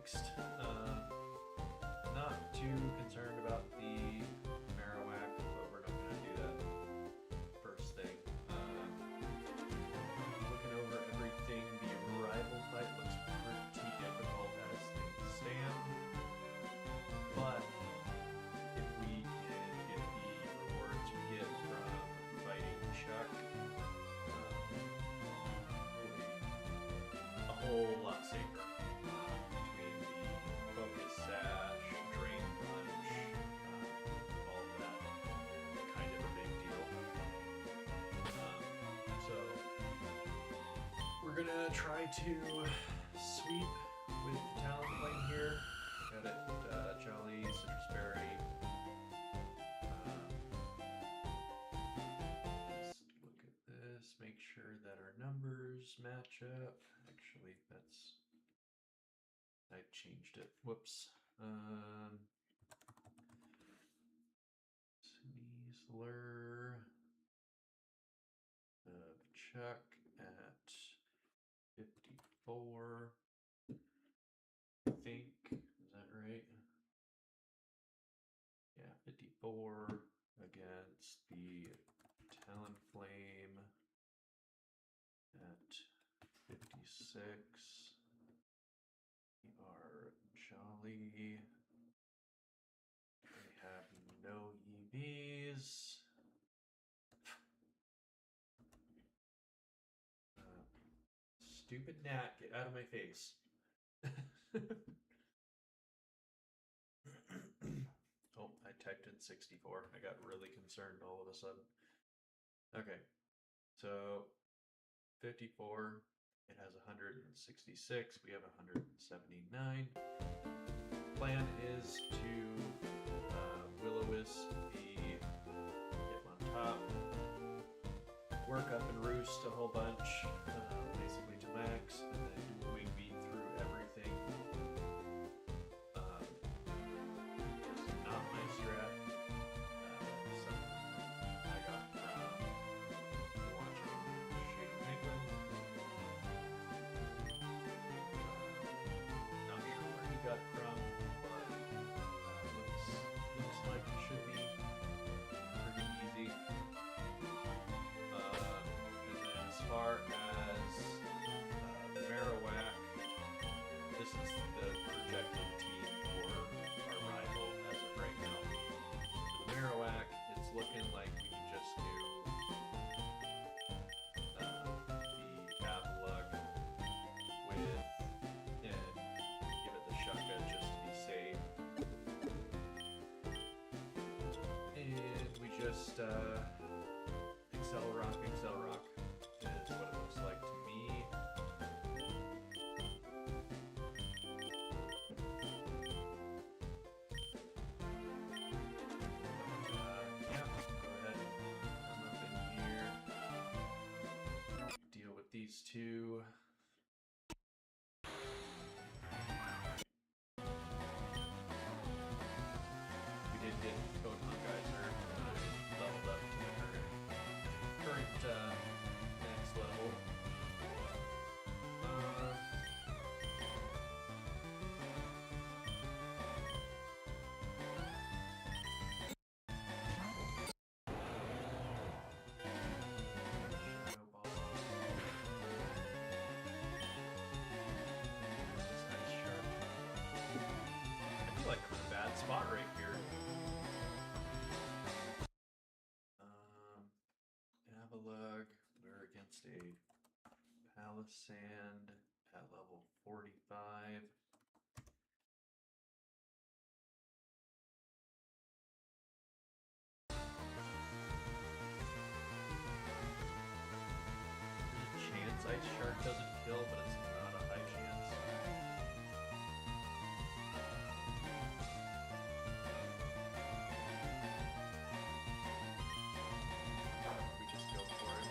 mixed. Not too concerned about the Marowak, but we're not going to do that first thing. Looking over everything, the rival fight looks pretty difficult as things stand. But if we can get the rewards we get from fighting Chuck, we'll be a whole lot safer. Between the focus sash, drain punch, all of that, kind of a big deal. So we're gonna try to sweep with the Talonflame here. Got it, Jolly, Citrus Berry. Let's look at this, make sure that our numbers match up. Actually, I changed it. Whoops. Sneasler of Chuck at 54. I think, is that right? Yeah, 54 against the Talonflame at 56. We are Jolly. They have no EVs. Stupid gnat, get out of my face. Oh, I typed in 64. I got really concerned all of a sudden. Okay, so 54. It has 166. We have 179. Plan is to Will-O-Wisp the him on top, work up and roost a whole bunch, basically to max, and then do a wing beat through everything. This is not my strat. Something I got from watching Shady Penguin. Not sure where he got it from, but looks like it should be pretty easy. And then as far as Marowak, this is the projected team for our rival as of right now. For the Marowak, it's looking like we can just do the Avalugg with and give it the Shunga just to be safe. And we just Excel Rock is what it looks like to me. Yeah, go ahead and come up in here. Deal with these two. We did get Pokemon Geyser leveled up to the current max level. I feel like I'm in a bad spot right here. Avalugg, we're against a Palisand at level 45. There's a chance Ice Shark doesn't kill, but it's not a high chance. We just go for it.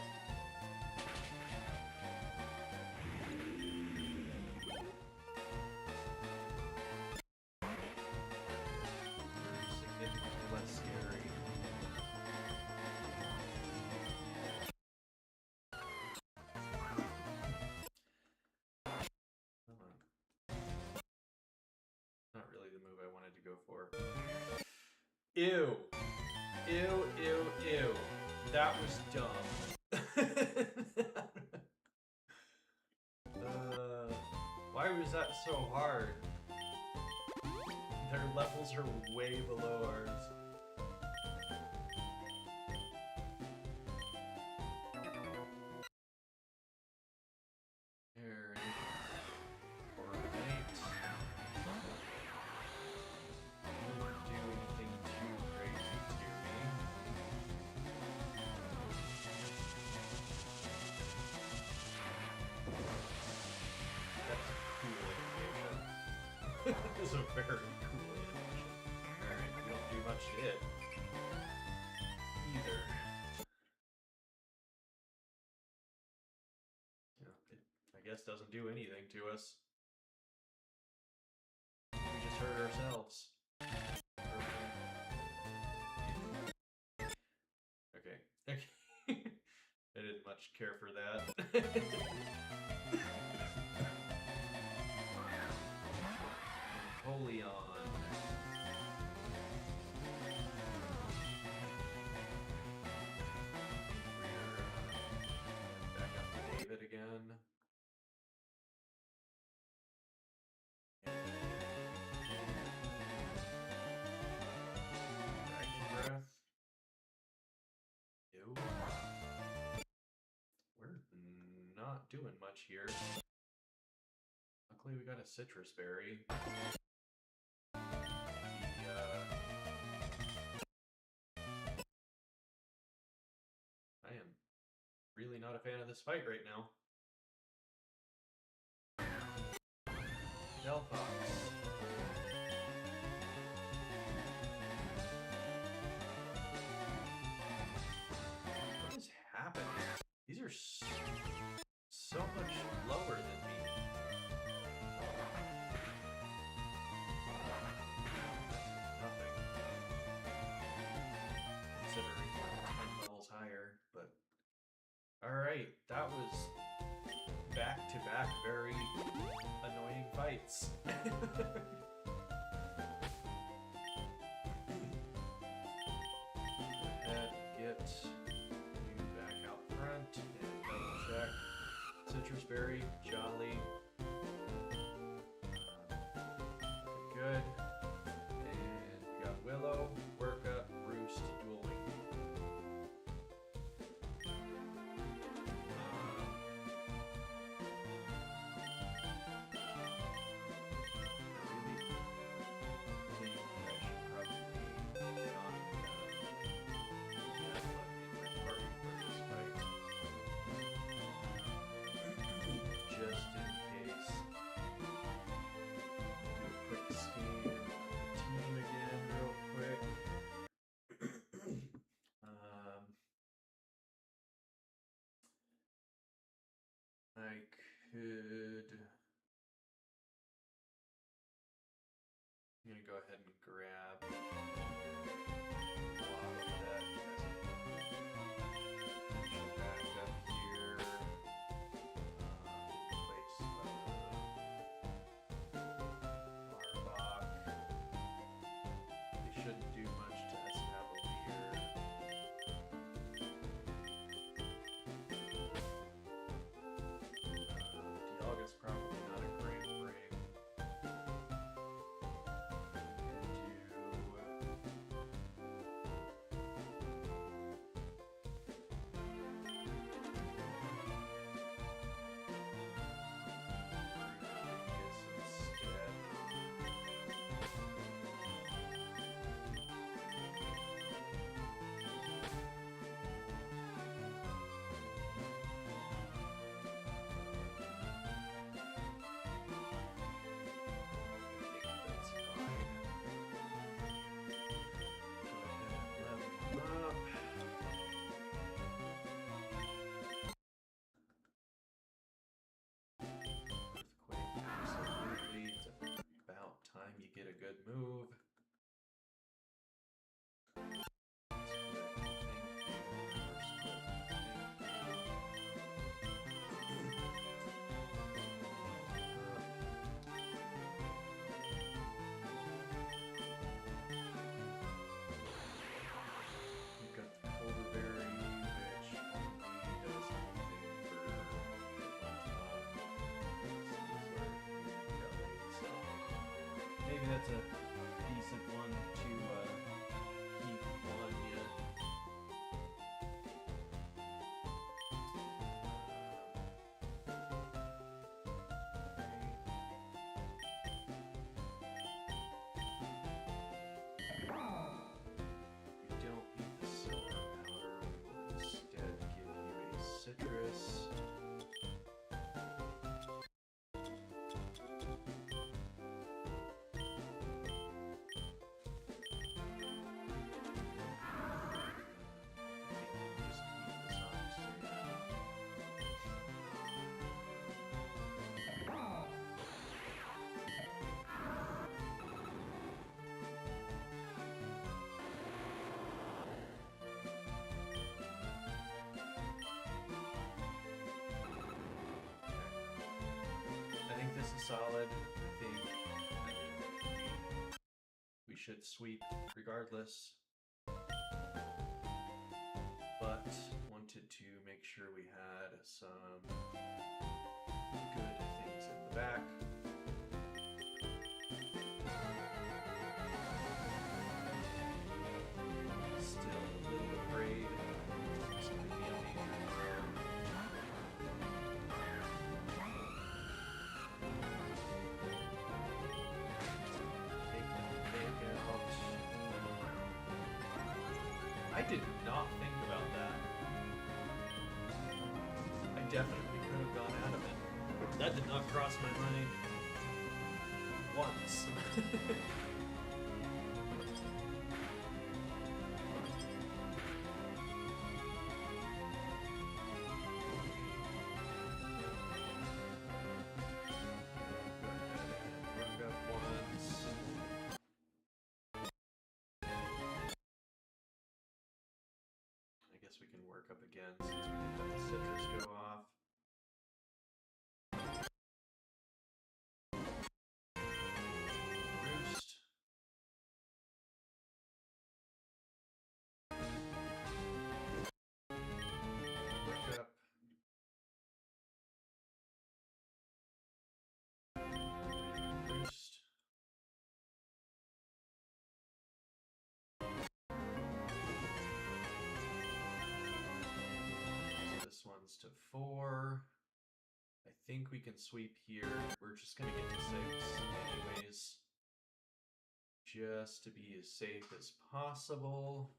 Ew. Ew, ew, ew. That was dumb. Why was that so hard? Their levels are way below ours. Here, coordinate. Don't do anything too crazy to me. That's a cool animation. That's a very cool animation. Alright, we don't do much to it. Either. Yeah, it, I guess, doesn't do anything to us. We just hurt ourselves. Okay. I didn't much care for that. Napoleon. We're back up to David again. Dragon breath. Ew. We're not doing much here. Luckily we got a citrus berry. I am really not a fan of this fight right now. Delphox. What is happening? These are so much lower than me. Nothing. Considering we're 10 levels higher, but alright, that was back-to-back very annoying fights. Get you back out front and double check. Citrus berry, jolly. Good. And we got Willow, Workup, Roost, Dueling. I could... I'm gonna go ahead and grab a lot of that. Back up here. Place Arbok. They shouldn't do much to Escavalier. Dialga's probably not a great bring. Get a good move. that's a decent one to keep on you. We don't need the silver powder. We'll instead give you a citrus. I think this is solid. I think we should sweep regardless, but wanted to make sure we had some good things in the back. Still a little afraid this could be a major throw. I did not think about that. I definitely could have gone out of it. That did not cross my mind once. Work up once. I guess we can work up again since we didn't let the citrus go off. Roost. Work up. Roost. This one's to 4. I think we can sweep here. We're just gonna get to 6 anyways. Just to be as safe as possible.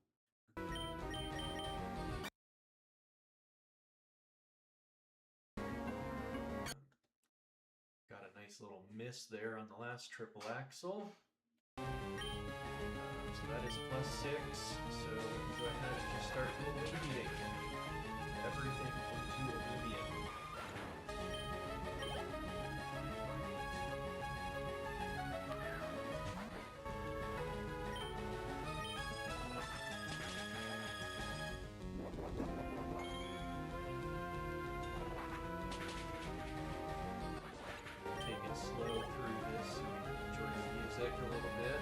Got a nice little miss there on the last triple axle. So that is +6. So go ahead and just start eliminating everything into oblivion. Take it slow through this so we can enjoy the music a little bit.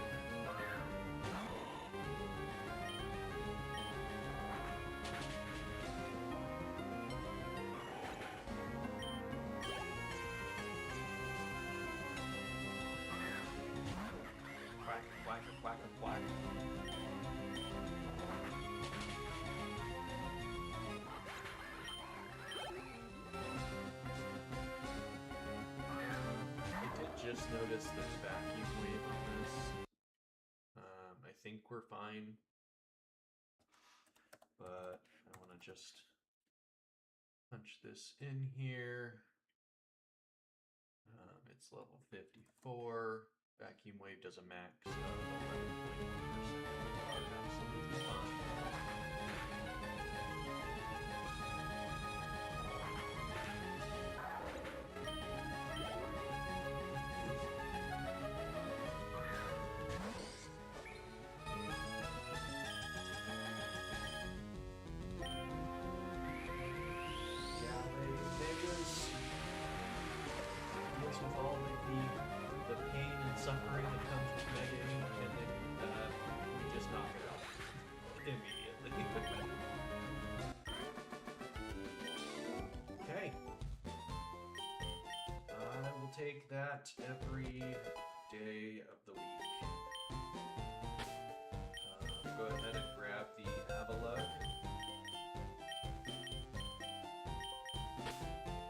Quack, quack, quack, quack. I did just notice there's vacuum wave on this. I think we're fine, but I want to just punch this in here. It's level 54. Vacuum wave does a max of 11.1%. Absolutely fine. Deals with all the pain and suffering that comes with megaing, and then we just knock it out immediately. Okay. I will take that every day of the week. go ahead and grab the Avalug.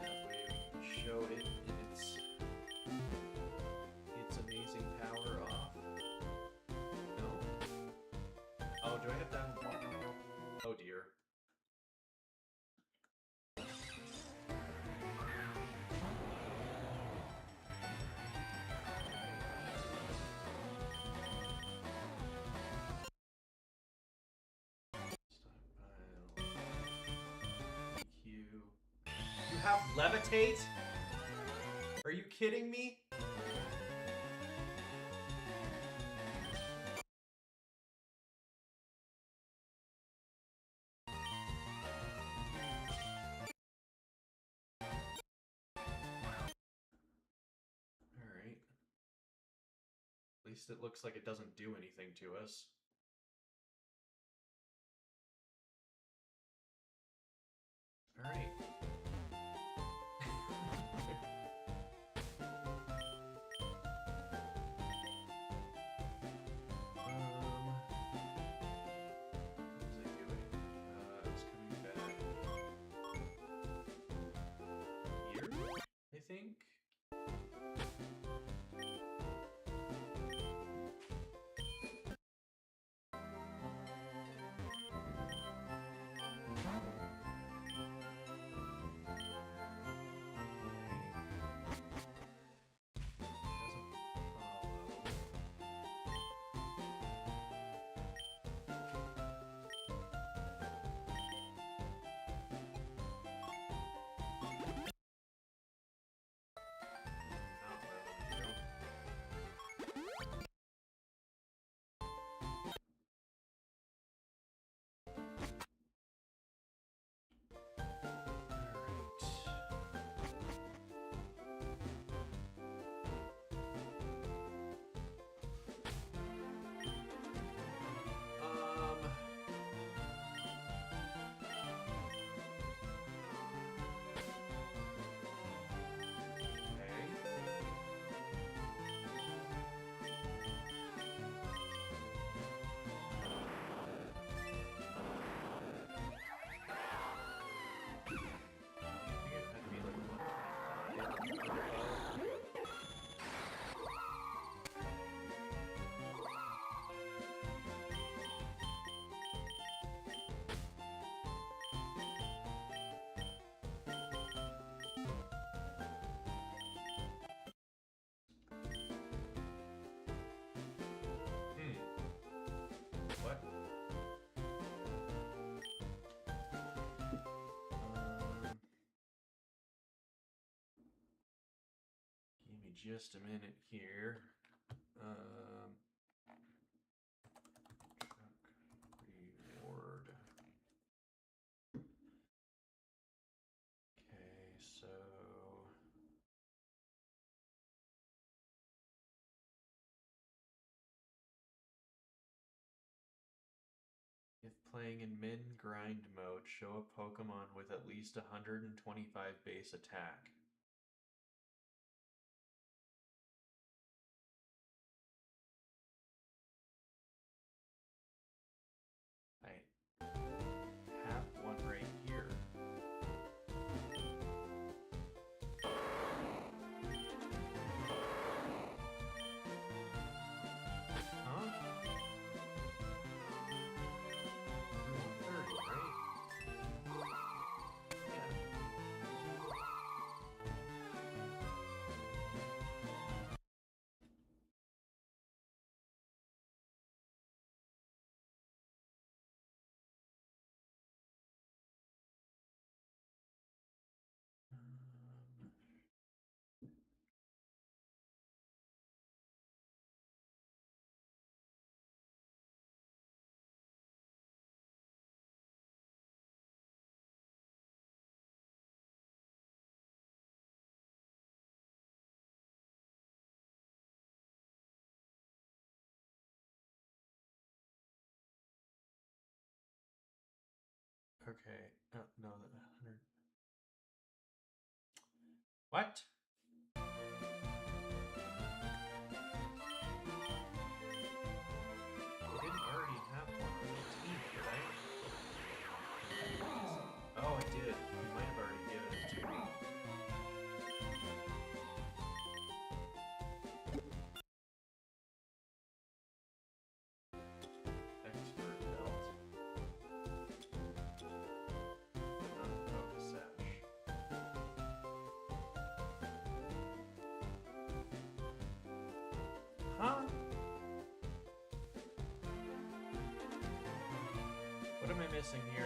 That way we can show it in its amazing power off. No. Oh, do I have that? Oh dear. You have levitate? Are you kidding me? Alright. At least it looks like it doesn't do anything to us. Alright. I think. Just a minute here. Truck reward. Okay, so if playing in min grind mode, show a Pokemon with at least 125 base attack. I have one right here. Huh? 130, right? Yeah. Okay. No, 100. What? I didn't already have one. am I missing here?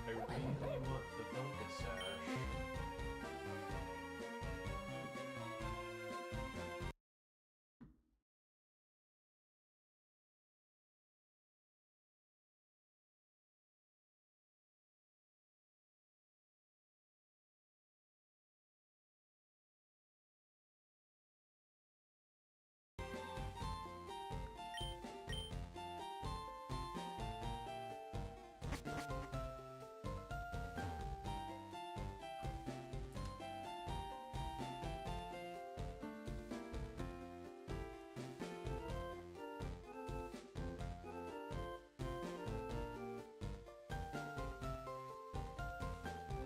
I really want the focus sash.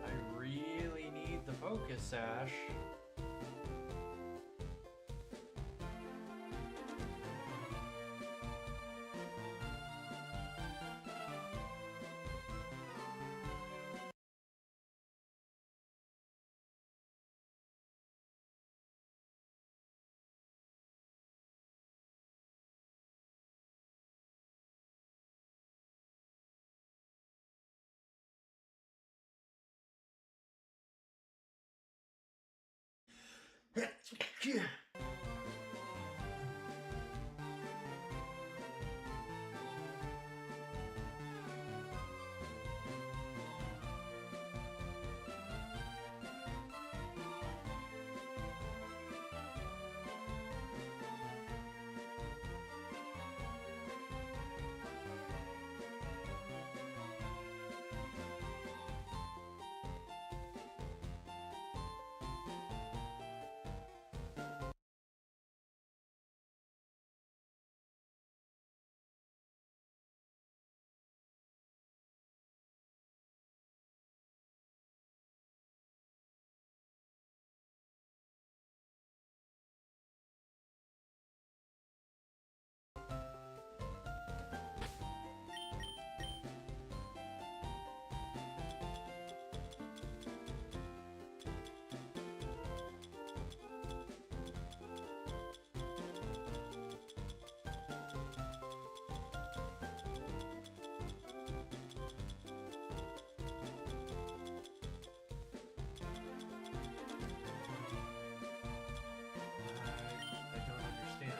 I really need the focus sash. I don't understand.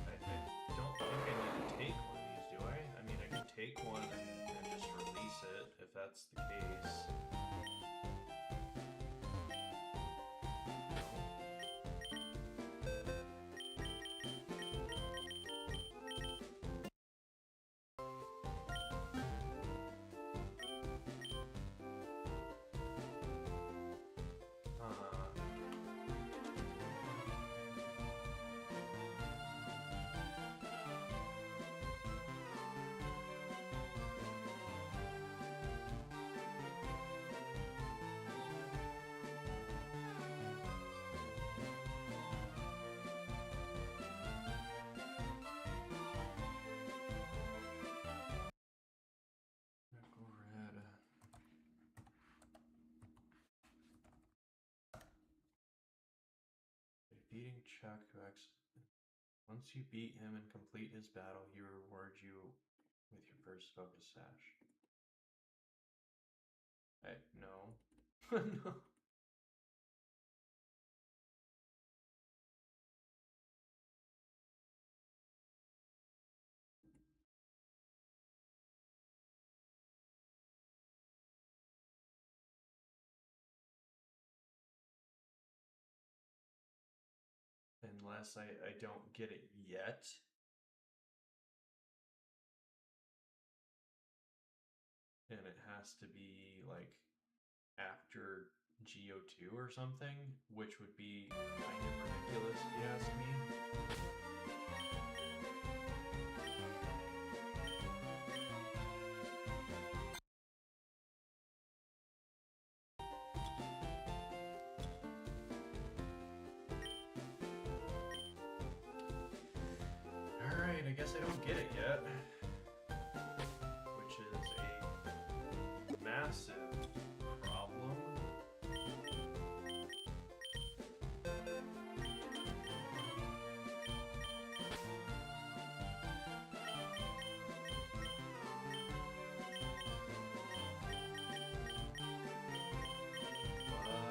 I don't think I need to take one of these, do I? I mean, I can take one and just release it if that's the case. Chuck who once you beat him and complete his battle, he rewards you with your first focus sash. Hey, no. No. Unless I don't get it yet. And it has to be like after GO2 or something, which would be kind of ridiculous if you ask me. Alright, I guess I don't get it yet. Which is a massive problem.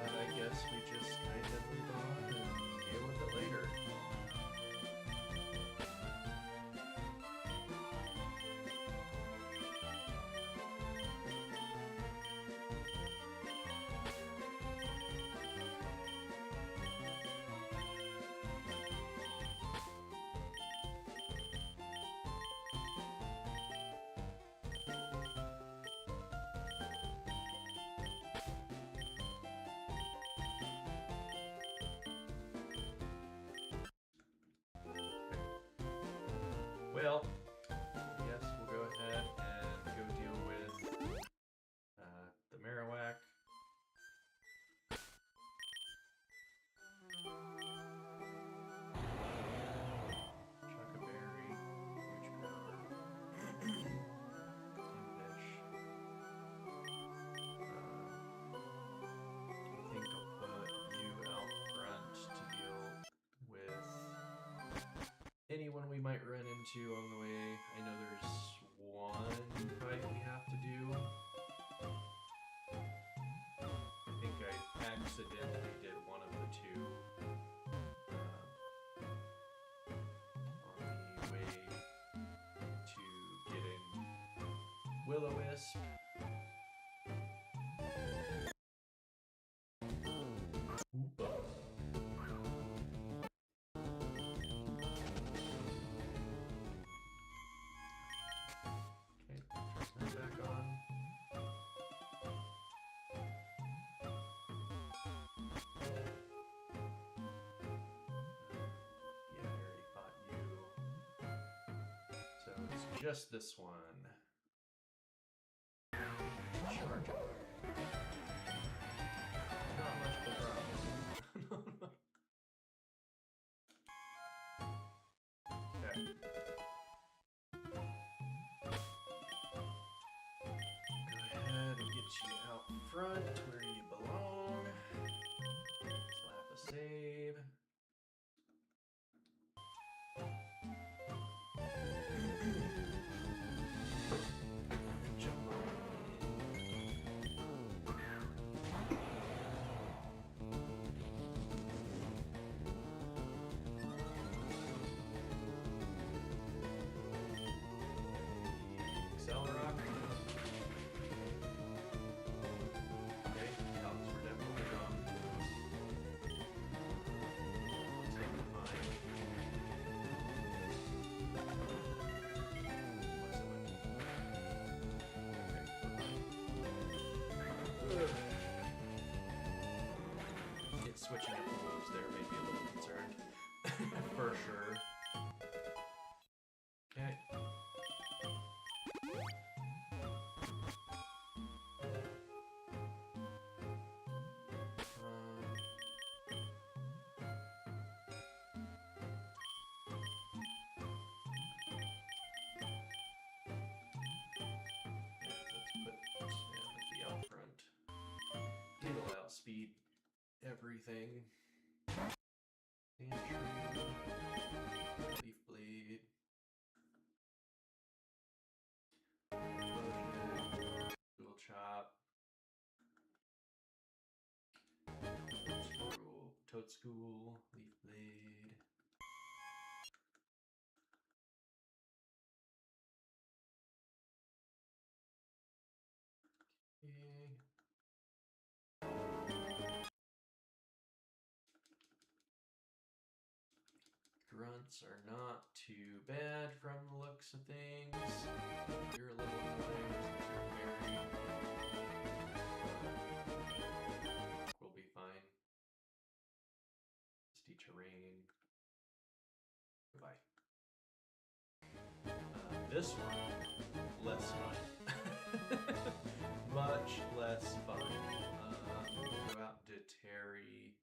But I guess we just kind of move on and deal with it later. Well, yes, we'll go ahead and go deal with the Marowak. Chuck a berry, huge power. Impish. I think I'll put you out front to deal with anyone we might run into on the way. I know there's one fight we have to do. I think I accidentally did one of the two on the way to getting Will-O-Wisp. Just this one. Charge up. Not much of a problem. Okay. Go ahead and get you out front where you belong. Slap a save. Switching up the moves there made me a little concerned. For sure. Okay. Let's put out front. It'll outspeed everything. Leaf blade. Dual chop. Toadstool. Leaf blade. Okay. Grunts are not too bad from the looks of things. You're a little annoying since you're a fairy. We'll be fine. Misty terrain. Goodbye. This one, less fun. Much less fun. Go out to Terry.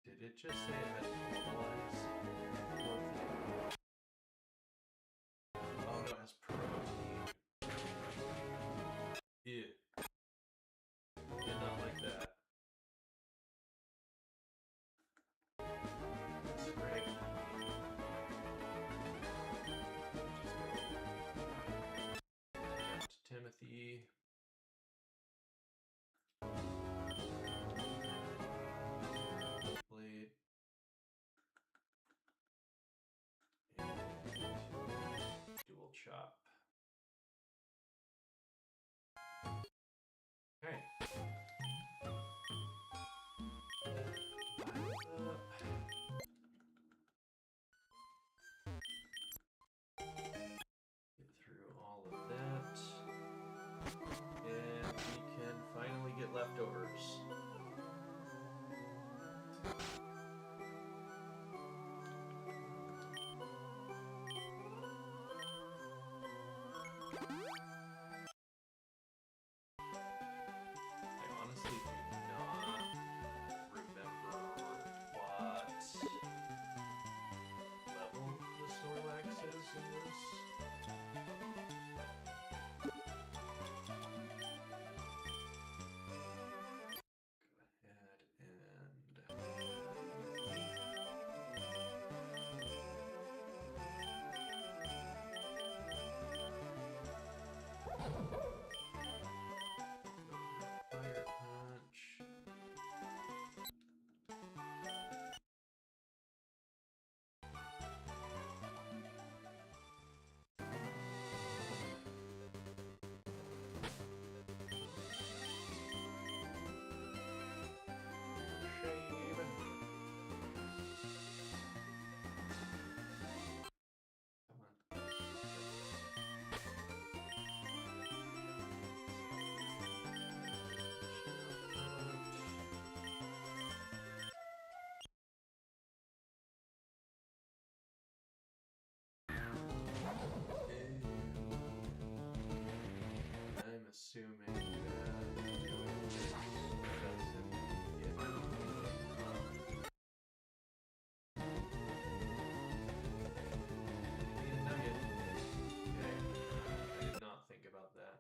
Did it just say it had normalize? Oh no, it has protein. Ew. Did not like that. That's great. To Timothy. Blade. And dual chop. Okay. Get through all of that. And we can finally get leftovers. I honestly do not remember what level the Snorlax is in this. Go ahead Fire punch. I'm assuming that doesn't get need a nugget. Okay. I did not think about that.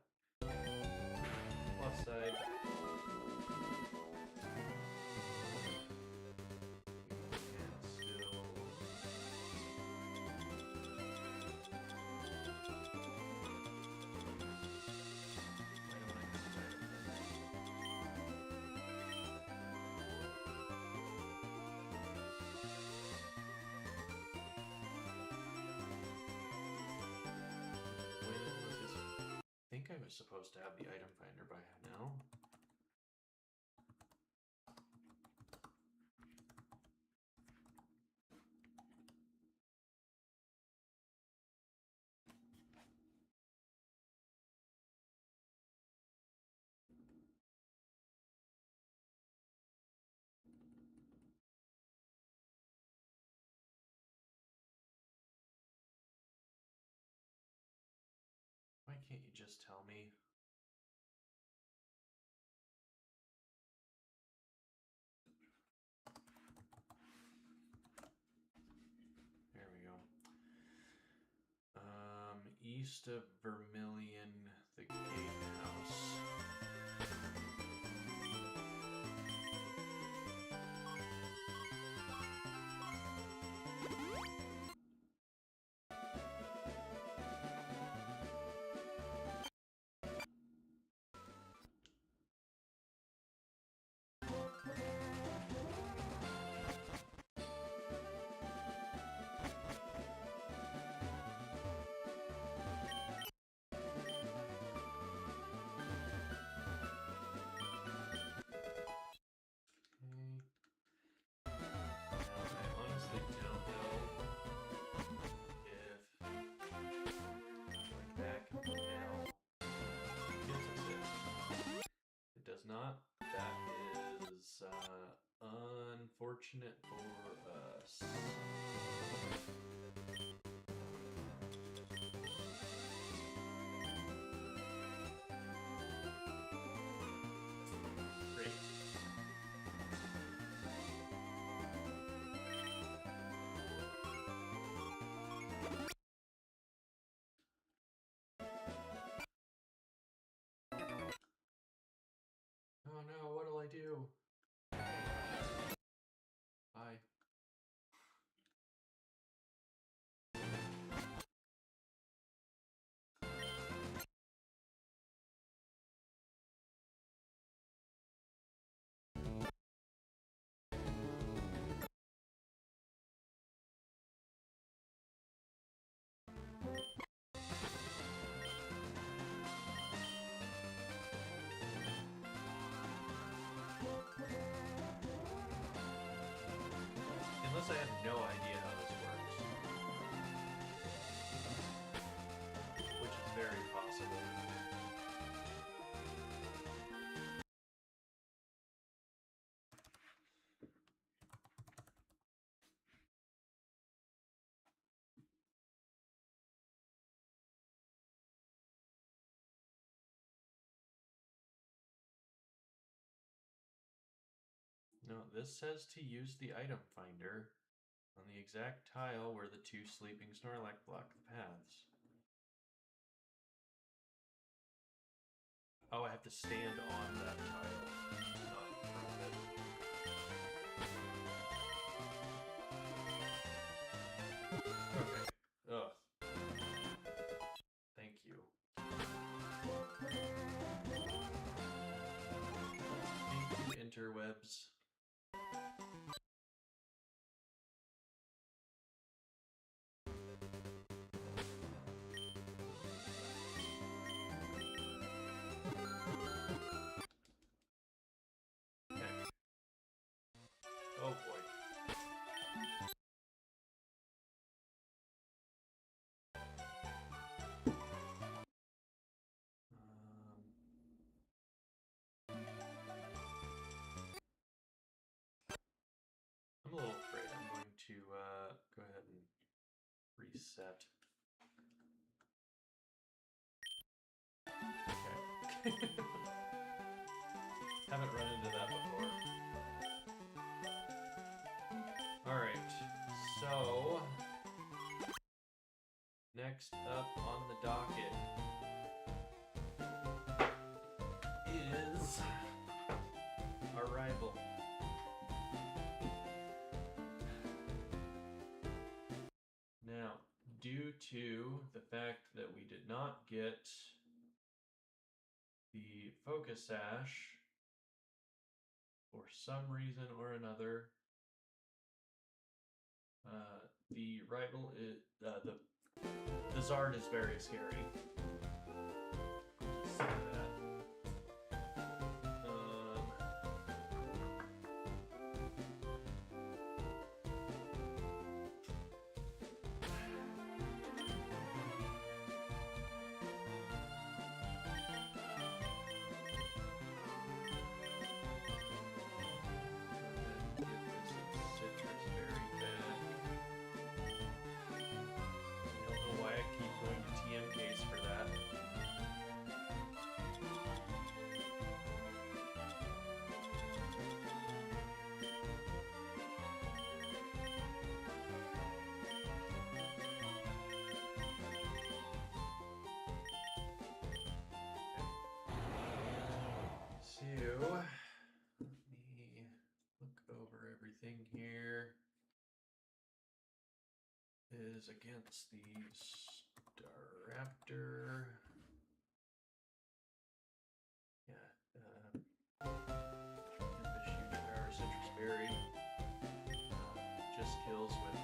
Plus side. I think I was supposed to have the item finder by now. Why can't you just tell me? There we go. East of Vermilion, the gatehouse. Unfortunate for us. Great. Oh no, what'll I do? Bye. Unless I have no idea how this works. Which is very possible. No, this says to use the item finder on the exact tile where the two sleeping Snorlax block the paths. Oh, I have to stand on that tile, not in front of it. Okay. Ugh. Thank you. Thank you, interwebs. Oh boy. I'm a little afraid I'm going to go ahead and reset. Okay. Haven't run into that before. Alright, so next up on the docket is our rival. Now, due to the fact that we did not get the focus sash for some reason or another, the rival is the Zard is very scary. Just say that. Let me look over everything here. Is against the Staraptor. Yeah. This huge power Citrus Berry. Just kills with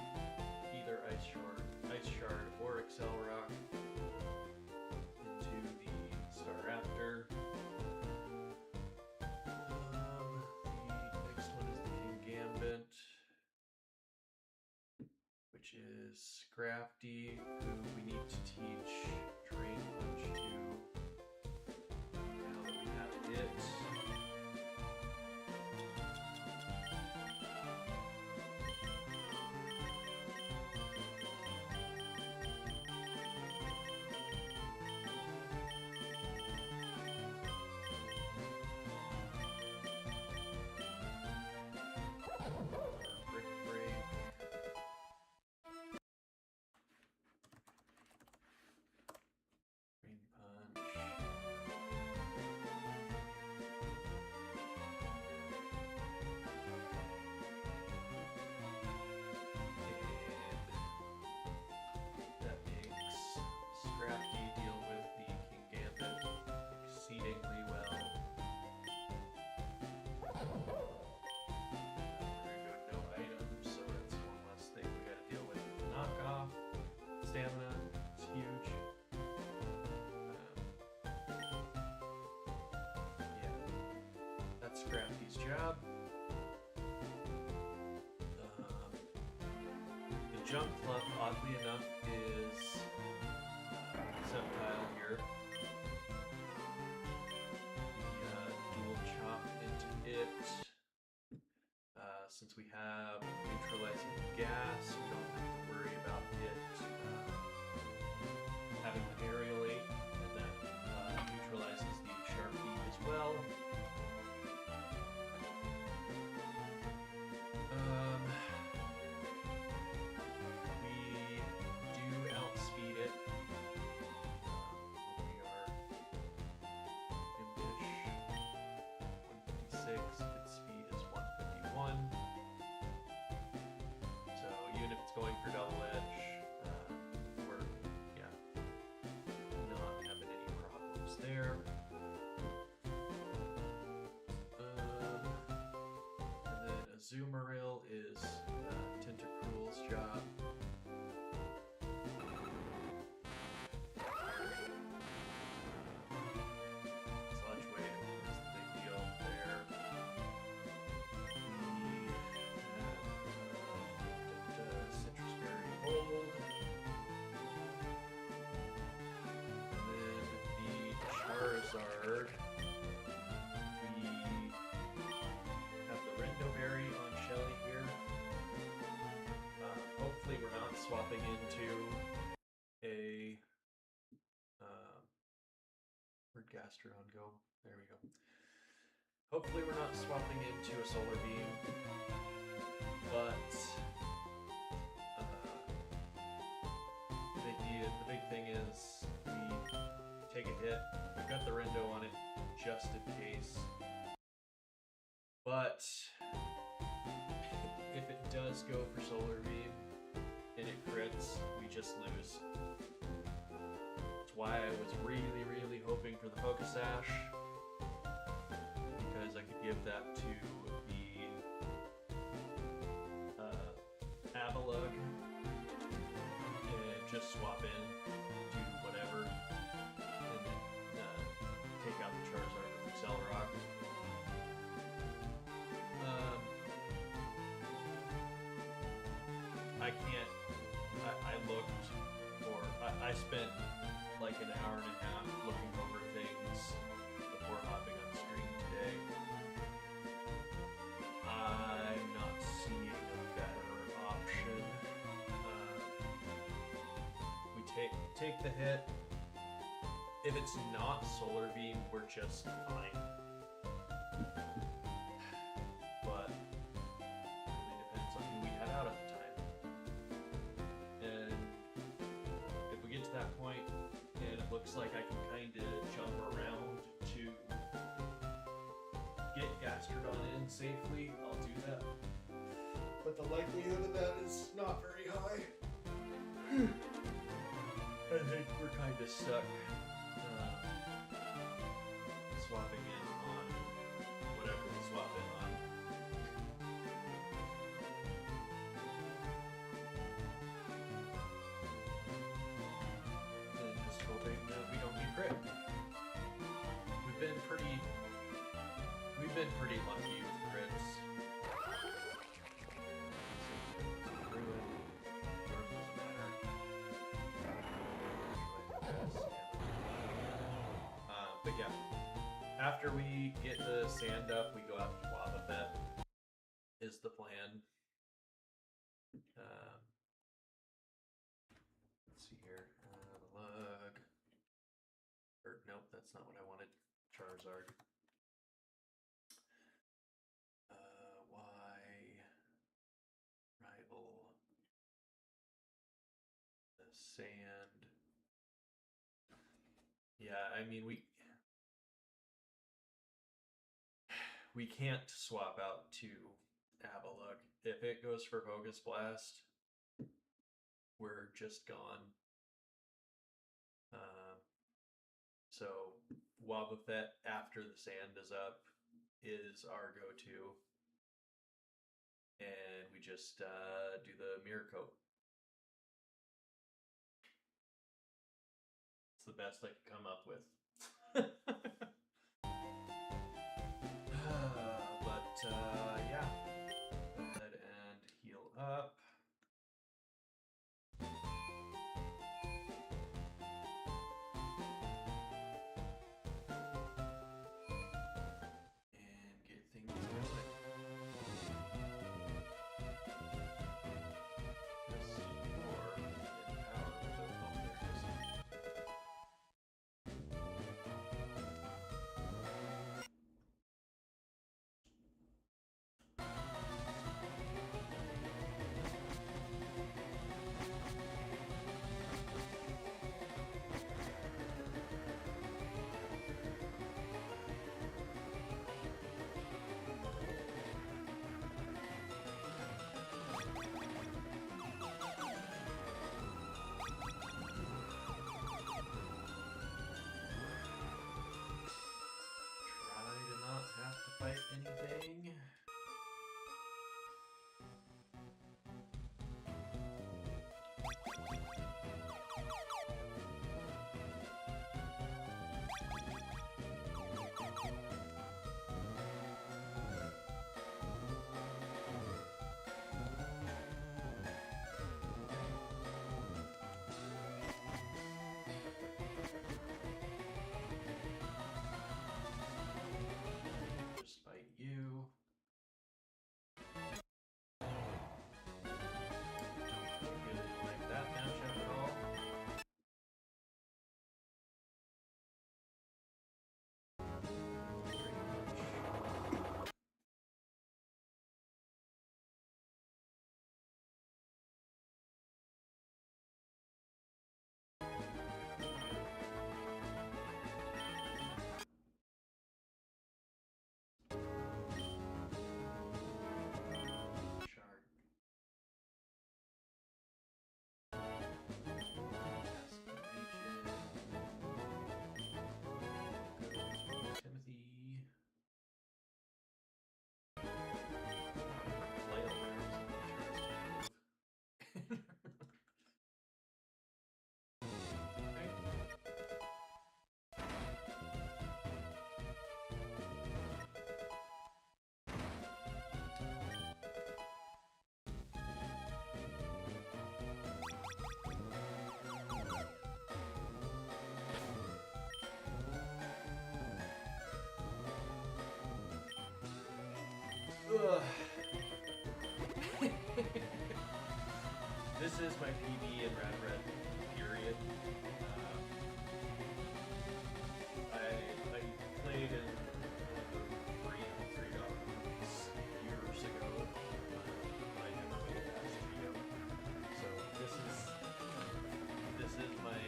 either Ice Shard or Excel Rock into the Staraptor. Which is Scrafty, who we need to teach Drain Punch to. Now that we have it. Scrappy's job. The jump club, oddly enough, is Septile here. The dual chop into it. Since we have neutralizing gas, we don't have to worry about it having an aerialate, and that neutralizes the sharp beam as well. We do outspeed it. We are impish. 156, its speed is 151. So even if it's going for double edge, we're not having any problems there. And then Azumarill is Tentacruel's job. Sludge Wave is the big deal there. We have Citrus Berry Hold. And then the Charizard. We have the Rendo Berry on Shelly here. Hopefully we're not swapping into a where'd Gastrodon go? There we go. Hopefully we're not swapping into a Solar Beam, but the big thing is we take a hit. We've got the Rendo on it just in case. But if it does go for Solar Beam and it crits, we just lose. That's why I was really, really hoping for the Focus Sash, because I could give that to the Avalugg and just swap in to whatever, and then take out the Charizard with Accelerock. I looked for, I spent like an hour and a half looking over things before hopping on stream today. I'm not seeing a better option. We take the hit. If it's not Solar Beam, we're just fine. But it really depends on who we had out at the time. And if we get to that point and it looks like I can kind of jump around to get Gastrodon in safely, I'll do that. But the likelihood of that is not very high. I think we're kind of stuck swapping in on whatever we swap in on. And just hoping that we don't get crit. We've been pretty lucky with crits. But yeah, after we get the sand up, we go out to Wobbuffet is the plan. Let's see here, Lug. Or nope, that's not what I wanted. Charizard. Y rival the sand. Yeah, I mean we can't swap out to Avalugg. If it goes for Focus Blast, we're just gone. So Wobbuffet after the sand is up is our go-to. And we just do the Mirror Coat. It's the best I could come up with. PB in Red, period. I played in three years ago. I never made it past Trio. So this is my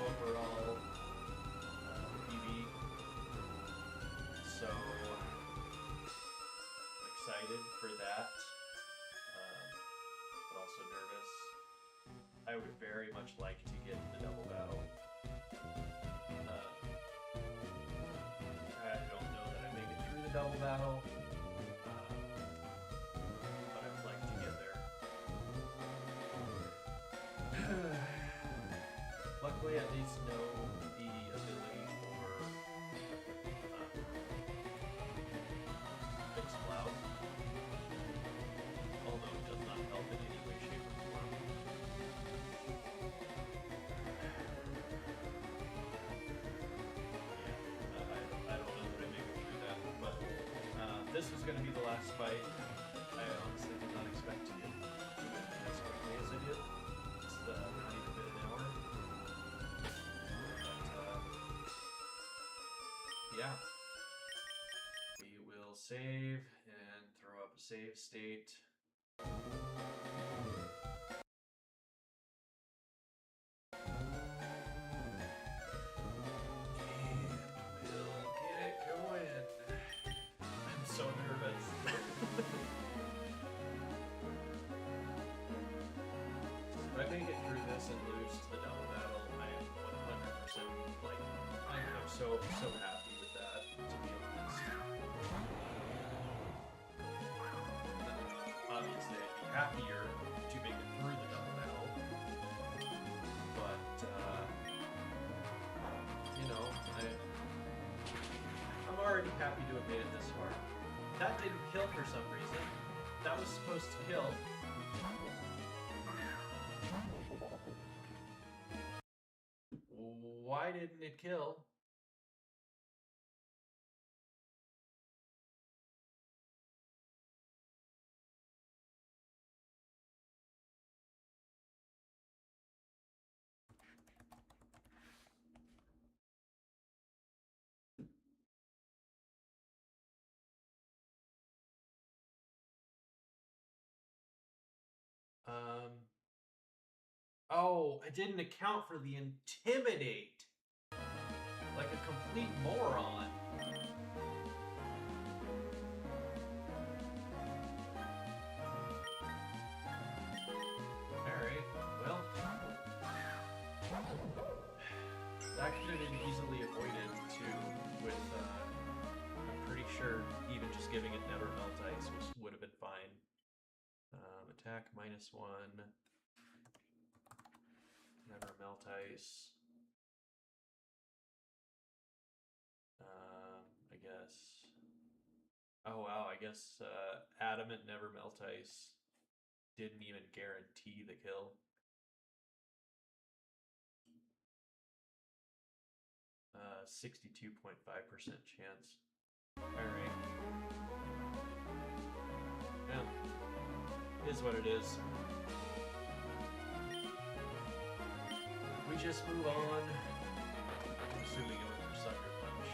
overall PB. So excited for that, but also nervous. I would very much like to get the double battle. I don't know that I make it through the double battle, but I would like to get there. Luckily, I at least know the ability for fixed cloud, although it does not help in any way, shape, or form. I don't know that I make it through that, but this was going to be the last fight. I honestly did not expect to get through it as quickly as I did. It's not even been an hour. But, yeah. We will save and throw up a save state. So nervous. If I make it through this and lose to the double battle, I am 100% like, I'm so happy with that, to be honest. Obviously, I'd be happier to make it through the double battle, but, you know, I'm already happy to have made it this far. That didn't kill for some reason. That was supposed to kill. Why didn't it kill? Oh, I didn't account for the intimidate. Like a complete moron. Alright, well. That could have been easily avoided too with, I'm pretty sure even just giving it Never Melt Ice would have been fine. Attack -1. Never Melt Ice. I guess. Oh wow, I guess Adamant Never Melt Ice didn't even guarantee the kill. Uh, 62.5% chance. Alright. Yeah. Is what it is. We just move on. I'm assuming it went for Sucker Punch.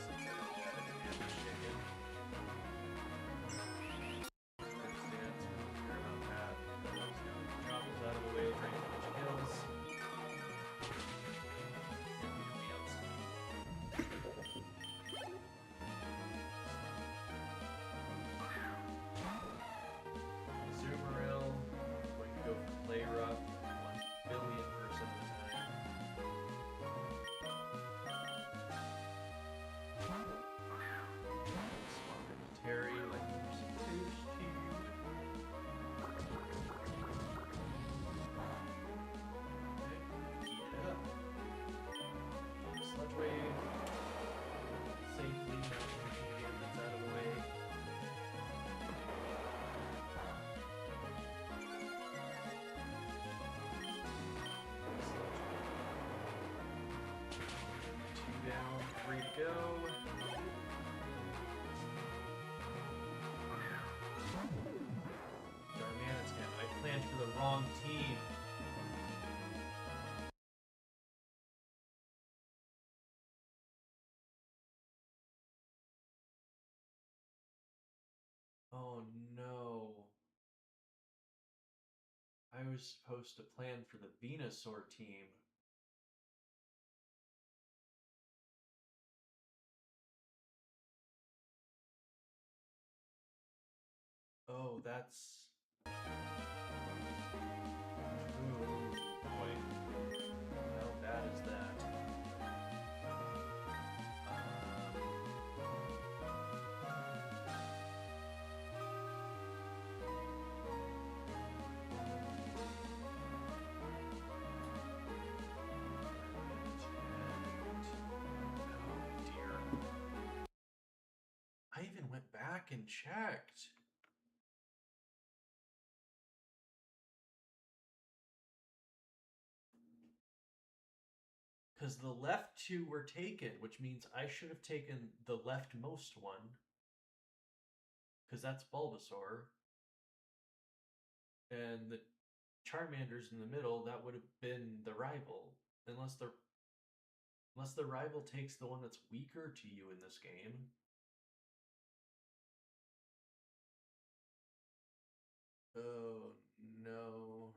Since I don't have any damage taken. First stance, Paramount Path. Travels out of the way, drain a bunch of kills. And we outspeed. Zoomeril. Going to go for Play Rough. 1 billion% of the time. wrong team. Oh no. I was supposed to plan for the Venusaur team. Oh, that's... Ooh, boy. How bad is that? Oh dear. I even went back and checked. Because the left two were taken, which means I should have taken the leftmost one. Because that's Bulbasaur. And the Charmander's in the middle, that would have been the rival. Unless the rival takes the one that's weaker to you in this game. Oh no.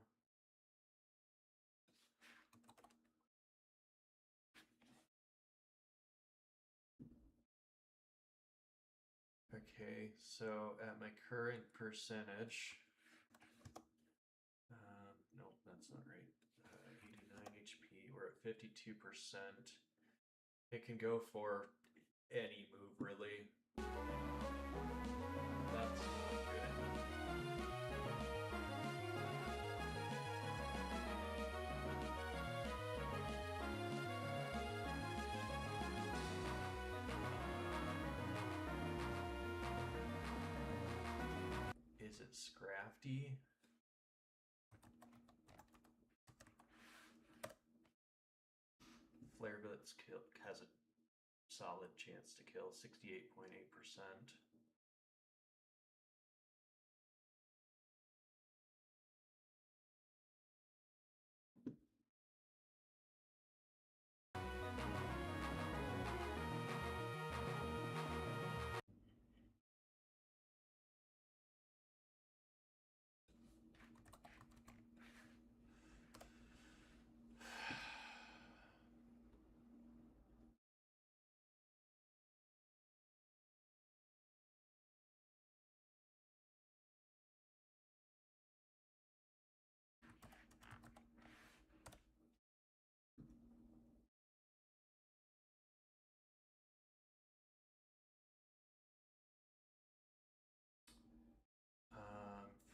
Okay, so at my current percentage, nope, that's not right. 89 HP, we're at 52%. It can go for any move, really. That's not good. Is it Scrafty? Flare Blitz has a solid chance to kill, 68.8%.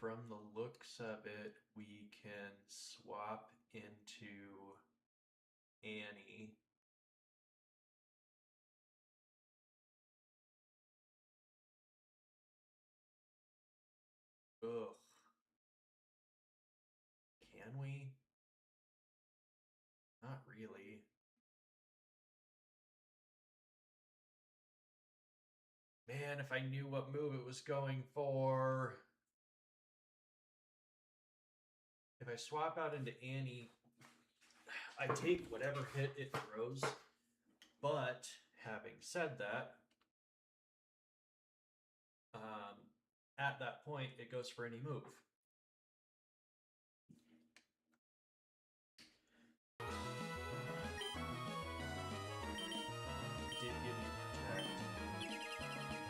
From the looks of it, we can swap into Annie. Ugh. Can we? Not really. Man, if I knew what move it was going for. If I swap out into Annie, I take whatever hit it throws. But having said that, at that point, it goes for any move. It did give me Protect. Do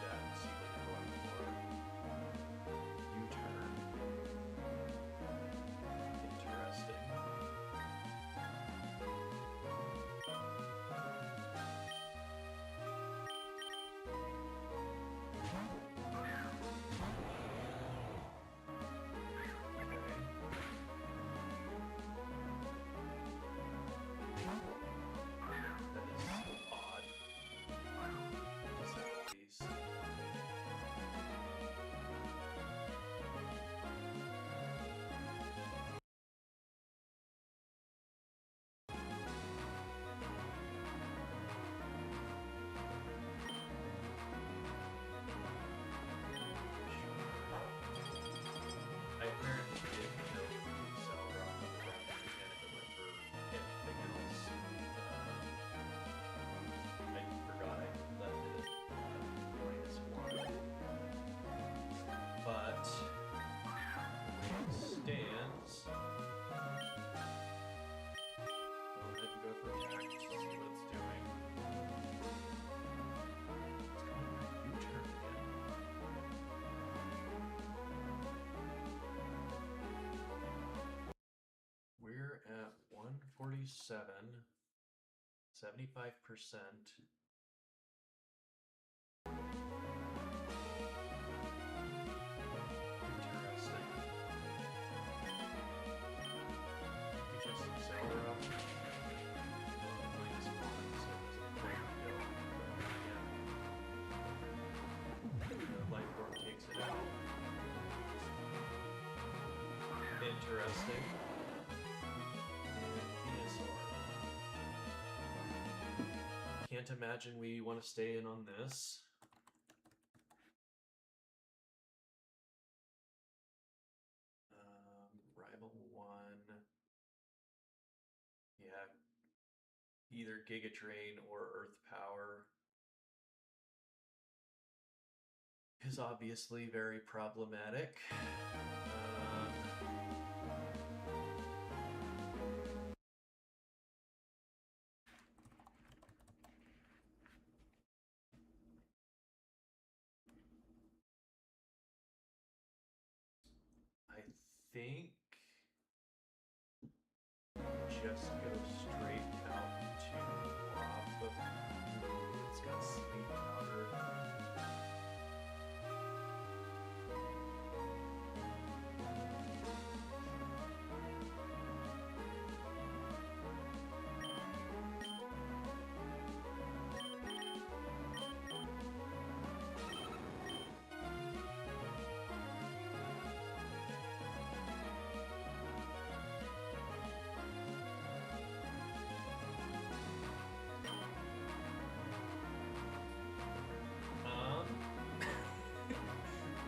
that and see what you're going for. U-turn. Interesting. 47, 75%. Interesting. We just accelerate up. Lightborn takes it out. Interesting. Venusaur. Can't imagine we want to stay in on this. Rival 1. Yeah. Either Giga Drain or Earth Power is obviously very problematic. I think just go straight out to Rob. It's got Sleep Powder.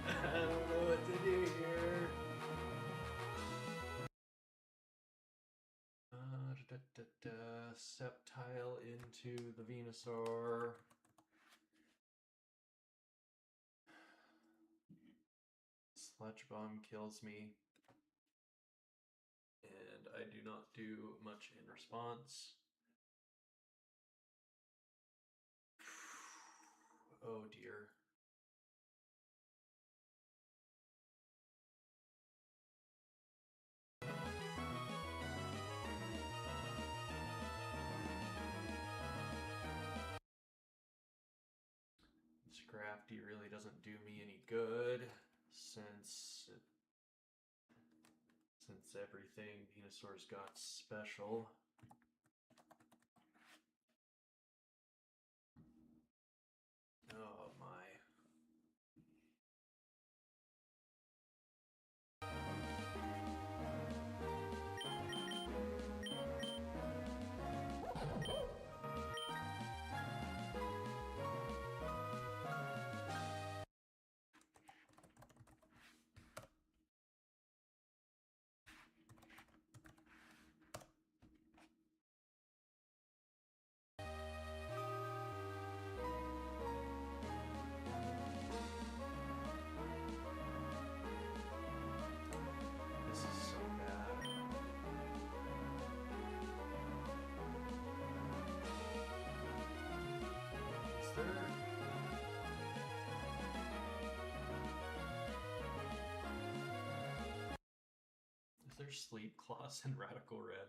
I don't know what to do here. Sceptile into the Venusaur. Sludge Bomb kills me. And I do not do much in response. Oh dear. Scrafty really doesn't do me any good since everything Venusaur's got special. Oh my. This is so bad. Is there Sleep Claws in Radical Red?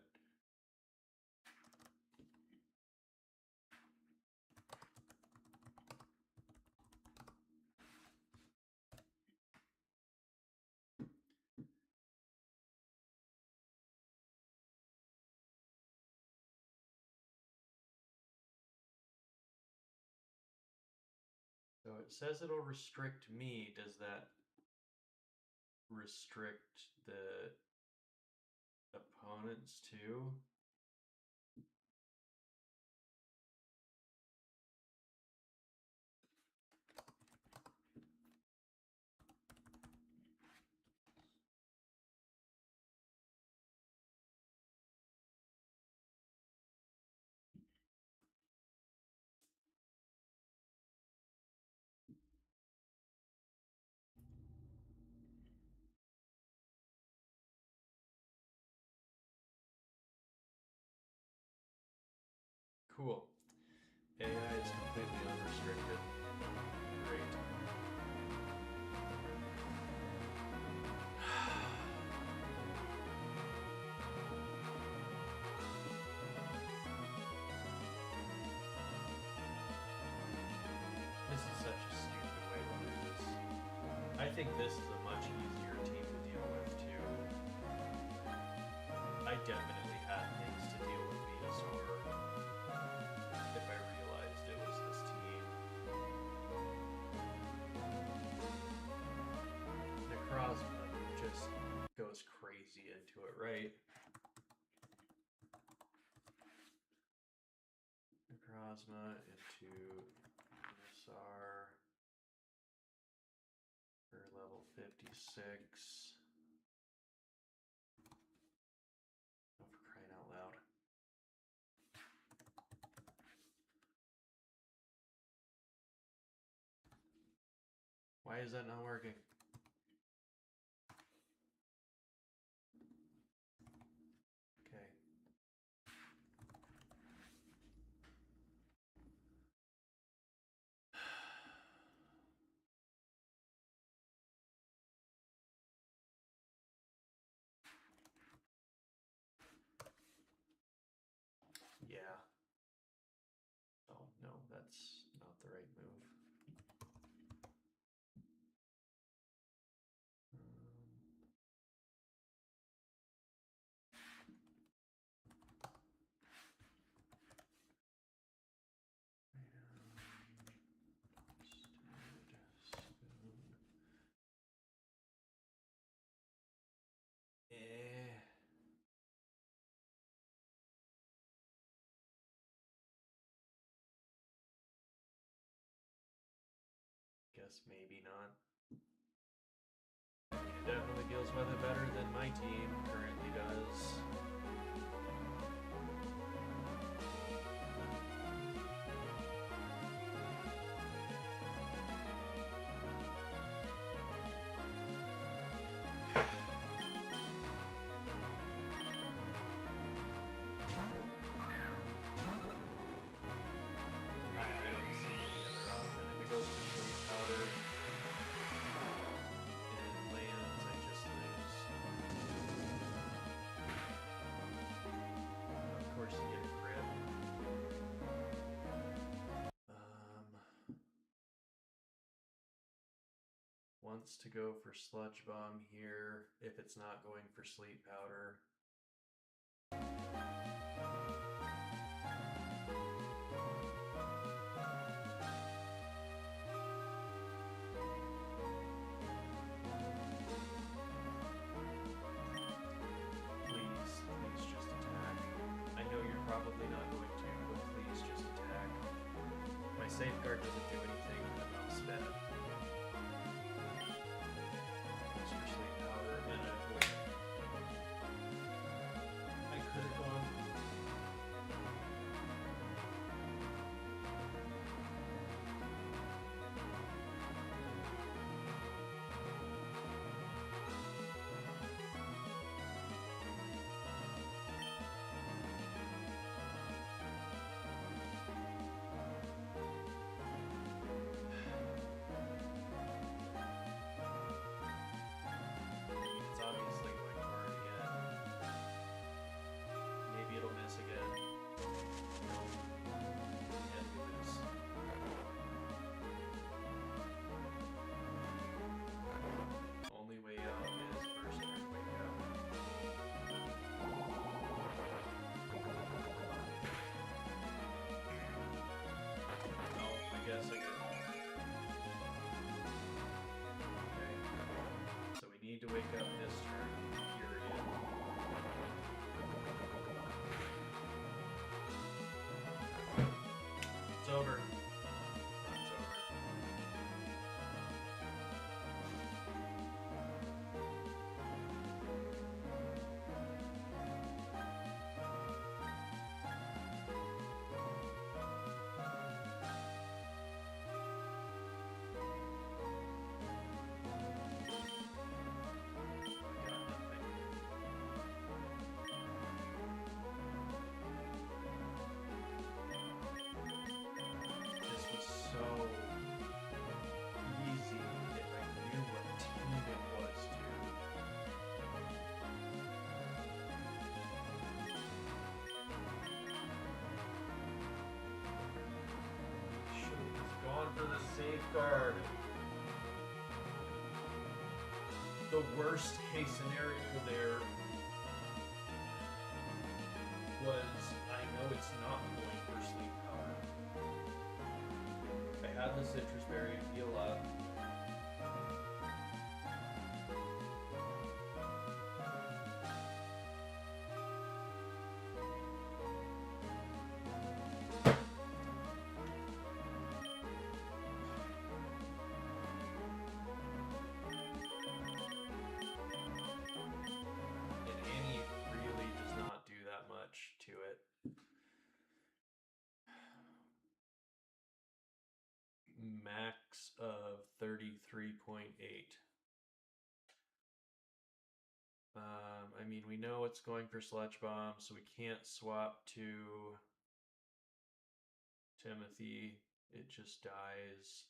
So it says it'll restrict me. Does that restrict the opponents too? Cool. AI is completely unrestricted. Great. think this is a much easier team to deal with too. I definitely had things to deal with Venusaur if I realized it was this team. Necrozma just goes crazy into it, right? Necrozma into Venusaur for level 56. Oh, for crying out loud. Why is that not working? Okay. Yeah. Oh, no, that's not the right move. Guess maybe not. I mean, it definitely deals with it better than my team currently does. Wants to go for Sludge Bomb here if it's not going for Sleep Powder. Please just attack. I know you're probably not going to, but please just attack. My Safeguard doesn't do anything, I'm not sped. Need to wake up this turn, period. It's over. It's over. For the Safeguard. the worst case scenario there was, I know it's not going for sleep power. I had the citrus berry heal up. To it. Max of 33.8. I mean, we know it's going for Sludge Bomb, so we can't swap to Timothy. It just dies.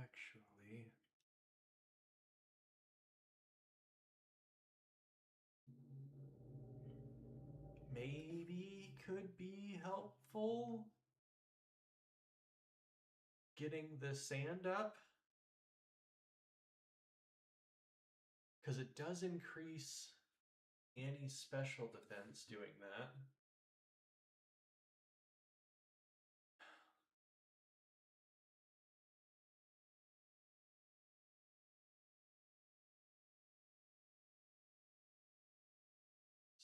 Actually, maybe could be helpful getting the sand up, because it does increase any special defense doing that.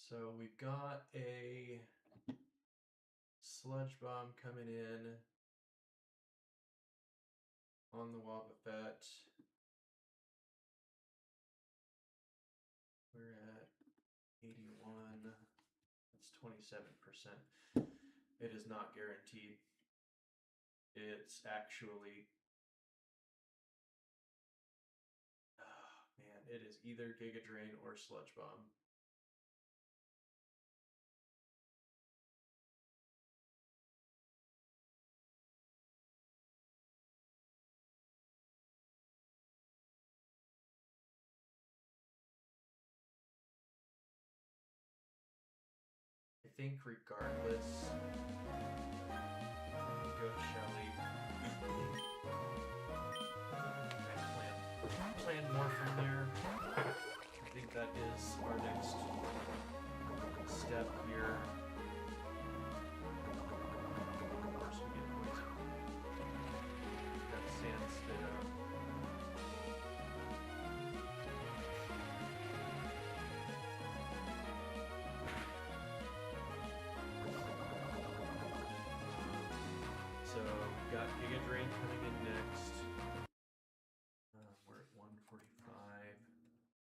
So we've got a Sludge Bomb coming in on the Wobbuffet. We're at 81. That's 27%. It is not guaranteed. It's actually, oh man, it is either Giga Drain or Sludge Bomb. I think regardless, go Shelly. Plan more from there. I think that is our next step here. Of course, we get poison. Got sand spit up. So we've got Giga Drain coming in next. We're at 145.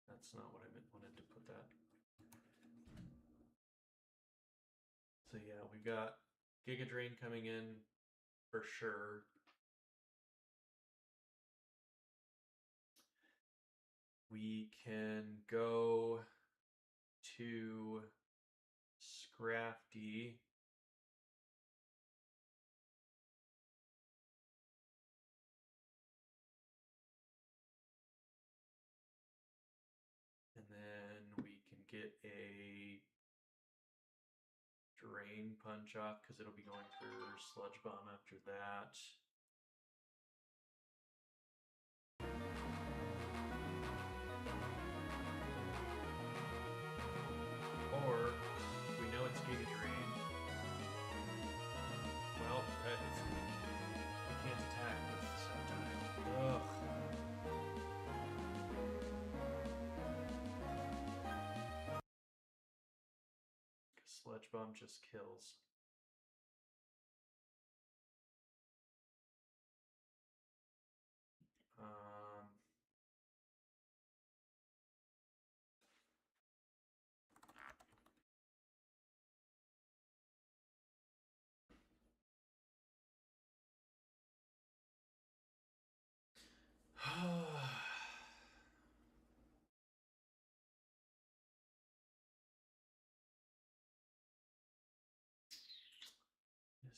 That's not what I wanted to put that. So yeah, we've got Giga Drain coming in for sure. We can go to Scrafty. And then we can get a Drain Punch off because it'll be going for Sludge Bomb after that. Or we know it's Giga Drain. Well, we can't attack with Sundial. Ugh. Sludge Bomb just kills.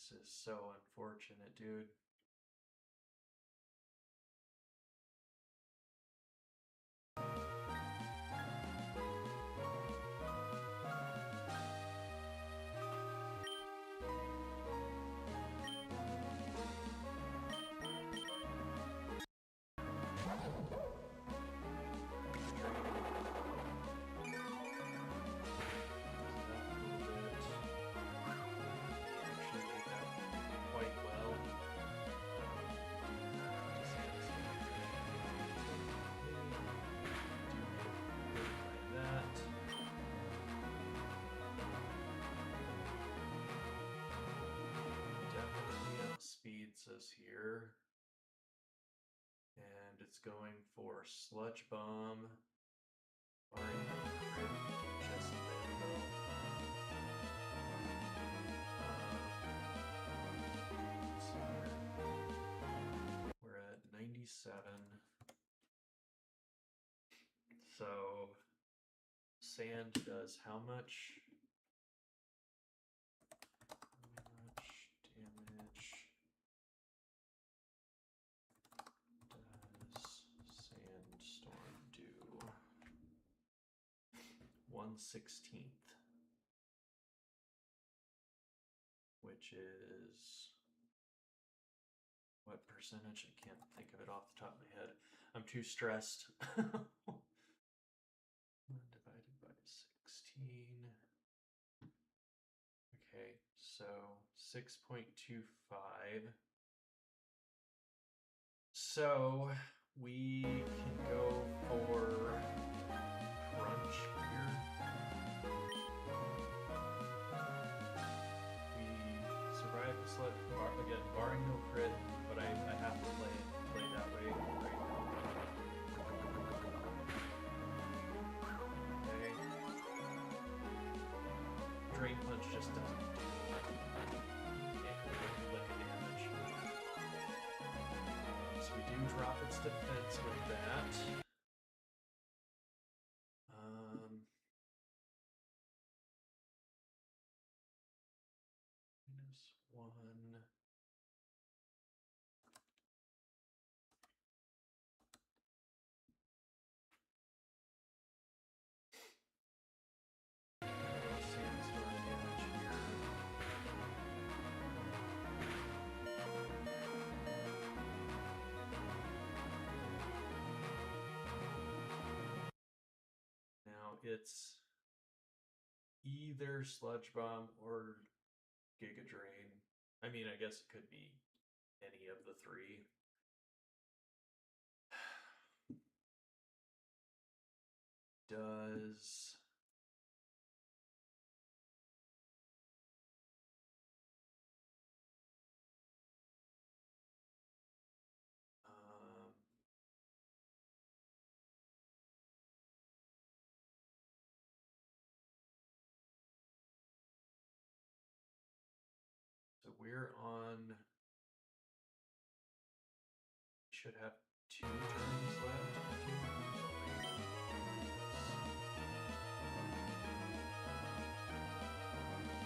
This is so unfortunate, dude. Speeds us here, and it's going for Sludge Bomb. Just we're at 97. So sand does how much? Damage does Sandstorm do? 1/16, which is what percentage? I can't think of it off the top of my head. I'm too stressed. 1 divided by 16. Okay, so 6.25. So we can go for crunch here. We survive the sled again, barring no crit, but I have to play that way right now. Okay. Drain Punch just doesn't do lick damage. So we do drop its defense with that. -1. Sandstorm damage here. Now it's either Sludge Bomb or Giga Drain. I mean, I guess it could be any of the three. Does so we're on, should have 2 turns left.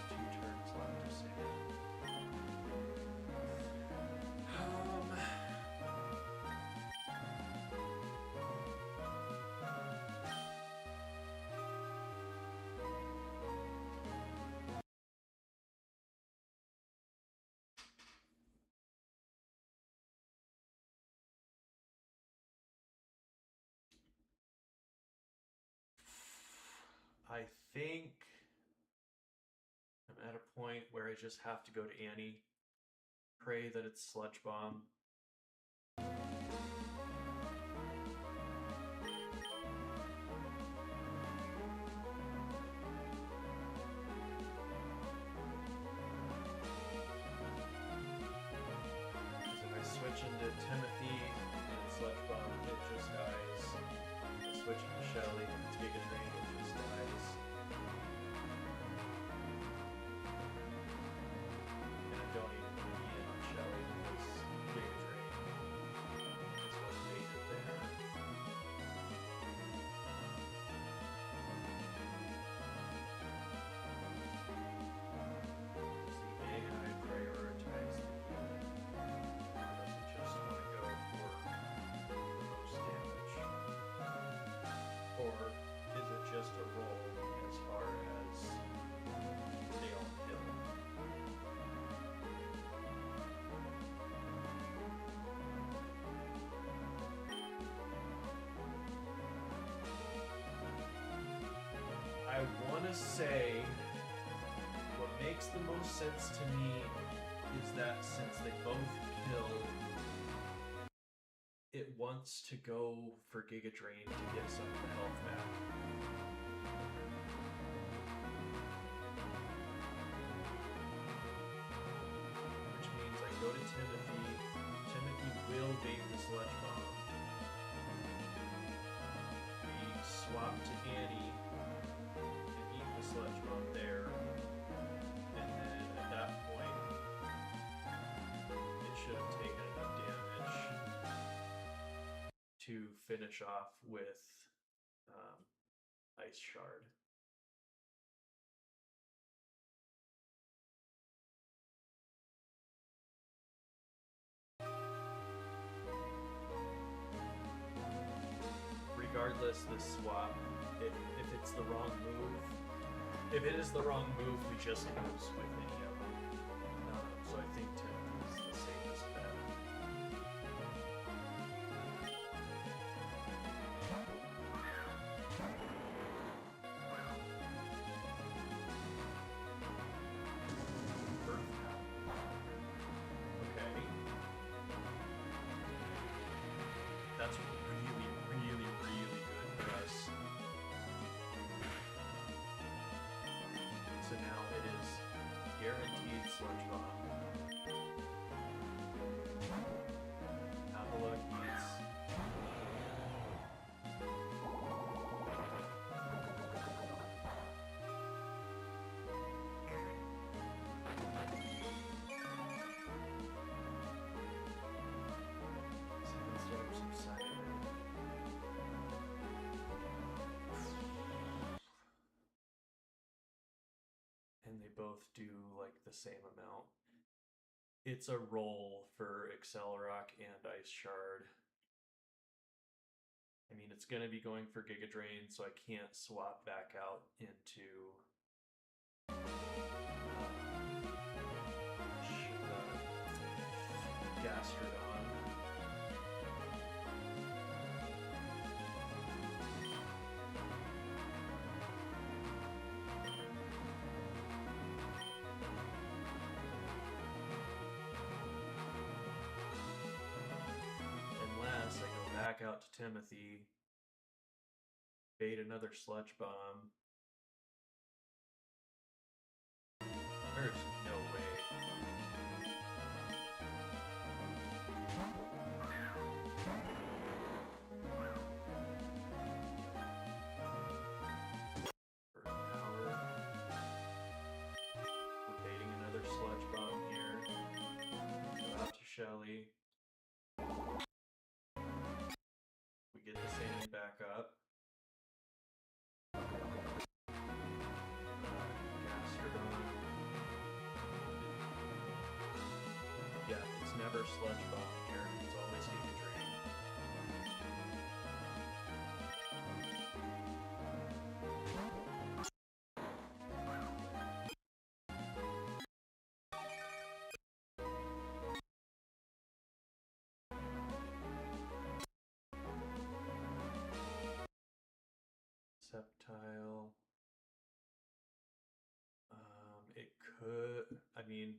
2 turns left to save it. I think I'm at a point where I just have to go to Annie, pray that it's Sludge Bomb. Because if I switch into Timothy and it's Sludge Bomb, it just dies. If I switch into Shelly and it's Giga Drain, it just dies. And I don't even put E in on Shelly because Giga Drain is what made it there. Does the AI prioritize to say what makes the most sense to me is that since they both kill, it wants to go for Giga Drain to get some of the health back. Which means I go to Timothy. Timothy will bait the Sludge Bomb. We swap to Annie and eat the Sludge Bomb there. And then at that point, it should have taken enough damage to finish off with Ice Shard. Regardless, this swap, if it's the wrong move, if it is the wrong move, we just lose with any of them. So I think Timothy is the safest bet. Okay. That's really, really, really good for us. So now it is guaranteed Sludge Bomb. Avalok eats. And they both do like the same amount. It's a roll for Accelerock and Ice Shard. I mean, it's going to be going for Giga Drain, so I can't swap back out into Gastrodon. Unless I go back out to Timothy, bait another Sludge Bomb. There's no way. Earth Power. We're baiting another Sludge Bomb here. Go out to Shelly. We get the sand back up. Gastrodon. Yeah, it's never Sludge Bomb here. It's always Giga Drain. Sceptile. It could, I mean,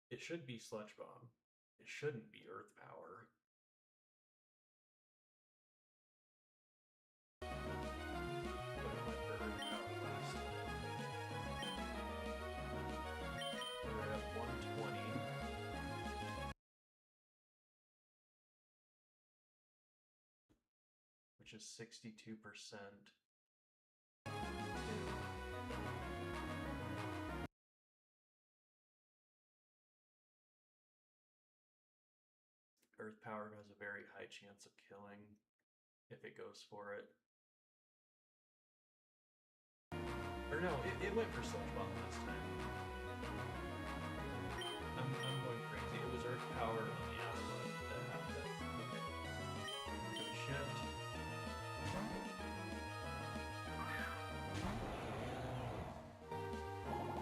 it should be Sludge Bomb. It shouldn't be Earth Power. But it went for Earth Power last time. We're at 120. Which is 62%. Earth Power has a very high chance of killing if it goes for it. Or no, it went for Sludge Bomb last time. I'm going crazy. It was Earth Power on the Avalok that happened. Okay. So we shift.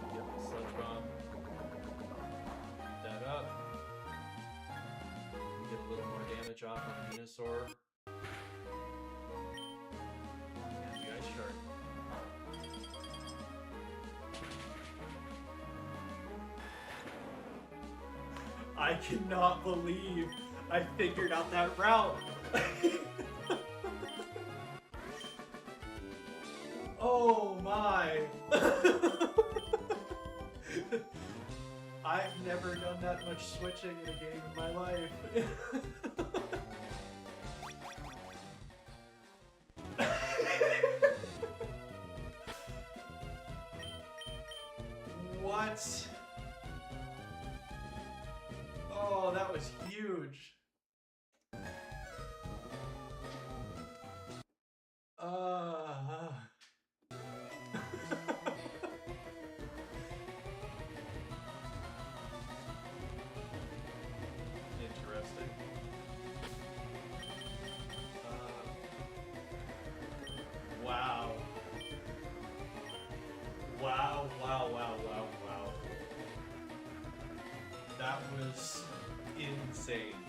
Get the Sludge Bomb. Beat that up. Get a little more damage off on Venusaur. I cannot believe I figured out that route. Oh my. I've never done that much switching in a game in my life. What? Oh, that was huge. Interesting. Wow. Wow, wow, wow, wow, wow. That was insane.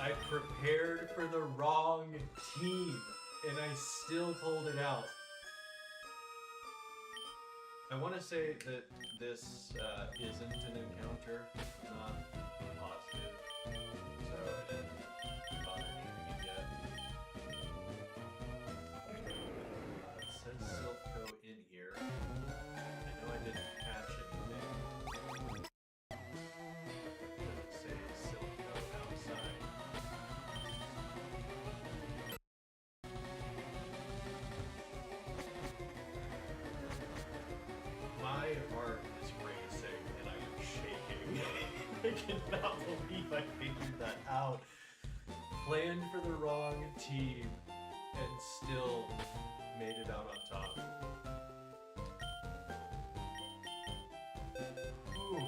I prepared for the wrong team, and I still pulled it out. I want to say that this isn't an encounter, not positive, so I didn't bother naming it yet. It says Silpho in here. I know I didn't catch anything. Doesn't say Silpho outside. My heart is racing and I am shaking. I cannot believe I figured that out. Planned for the wrong team and still made it out on top. Ooh.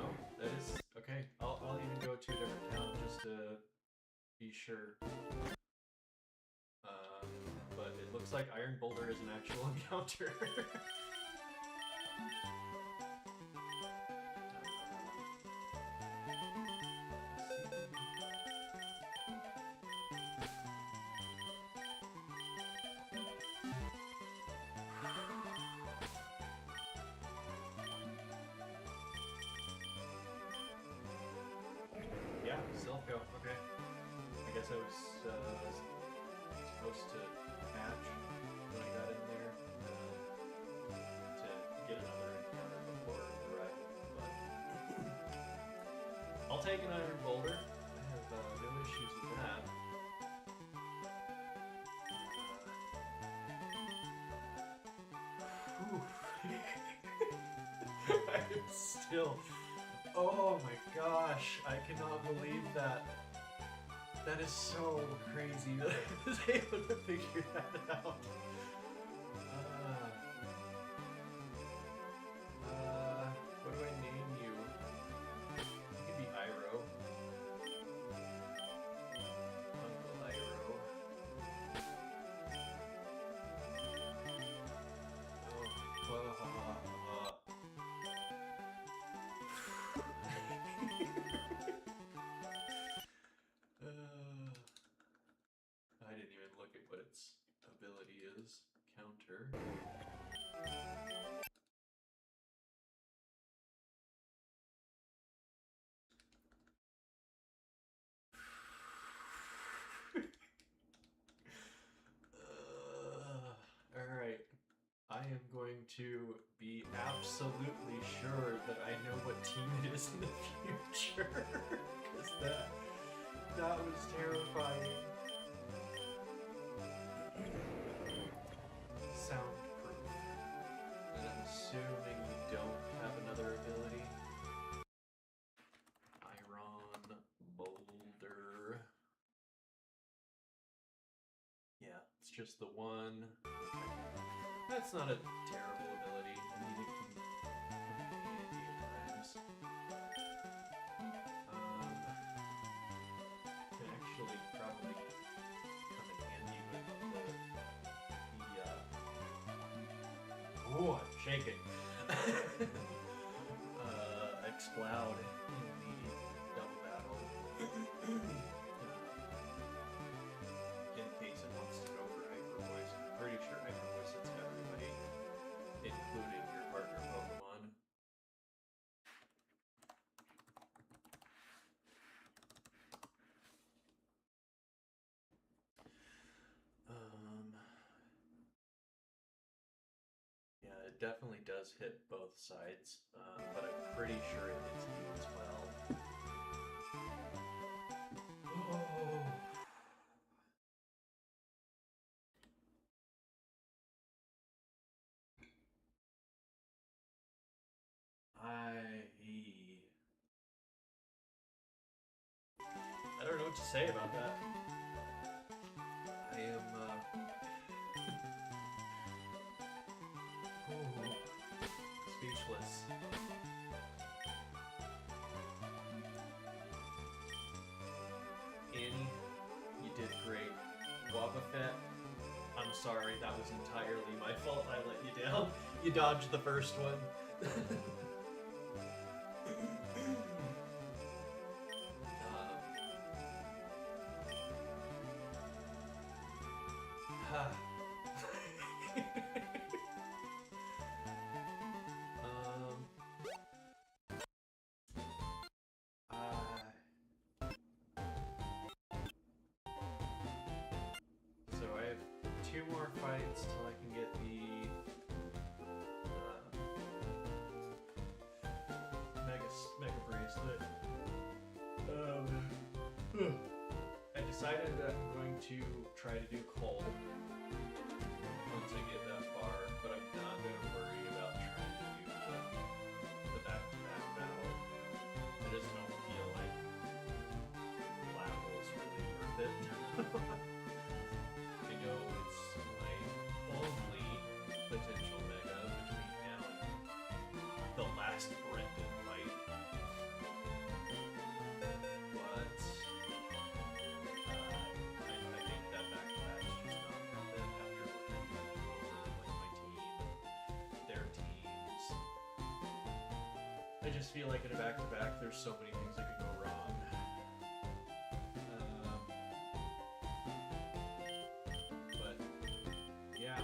Oh, that is okay. I'll even go to a different town just to be sure. But it looks like Iron Boulder is an actual encounter. Yeah, Silpho, okay. I guess I was supposed to hatch when I got in there to get another encounter before arrival, but I'll take an Iron Boulder. I have no issues with that. I am still... Oh my gosh, I cannot believe that. That is so crazy that I was able to figure that out. What do I name you? You can be Iroh. Uncle Iroh. I didn't even look at what its ability is. Counter. Alright. I am going to be absolutely sure that I know what team it is in the future. Because that was terrifying. Soundproof. And I'm assuming you don't have another ability. Iron Boulder. Yeah, it's just the one. That's not a terrible ability. I mean, it can come in handy at times. Can actually probably come in handy with the ooh, I'm shaking. Exploud in the double battle. In case it wants to go for hyper definitely does hit both sides, but I'm pretty sure it hits you as well. Oh. I don't know what to say about that. I am speechless. Annie, you did great. Wobbuffet, I'm sorry, that was entirely my fault. I let you down. You dodged the first one. So I have 2 more fights till I can get the mega bracelet. I decided that I'm going to try to do coal once I get that far, but I'm not going to worry about trying to do the back-to-back battle. I just don't feel like Lavel's really worth it. I know it's my only potential mega between now and the last Brendan fight. But I think that back-to-back is just not worth it after looking over like my team, their teams. I just feel like in a back-to-back there's so many things that could go wrong. But yeah.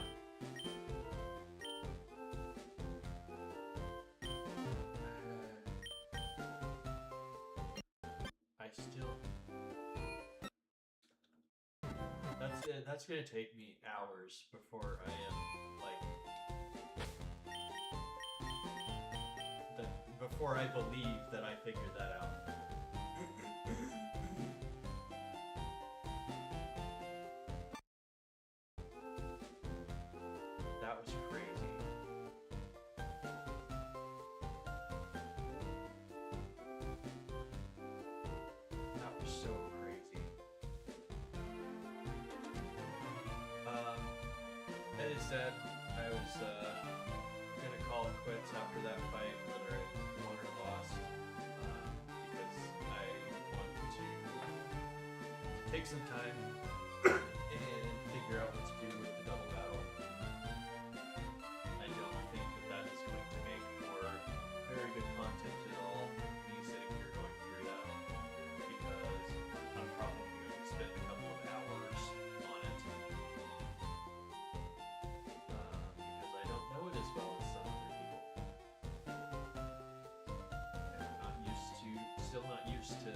I still. That's gonna take me hours before I am like before I believe that I figured that out. That was crazy. That was so crazy. As I said, I was gonna call it quits after that fight, whether I won or lost, because I wanted to take some time and figure out what to do with the double battle. I don't think that is going to make for very good content at all, me sitting here going through that, because I'm probably going to spend a couple of hours on it. Because I don't know it as well as some other people. And I'm still not used to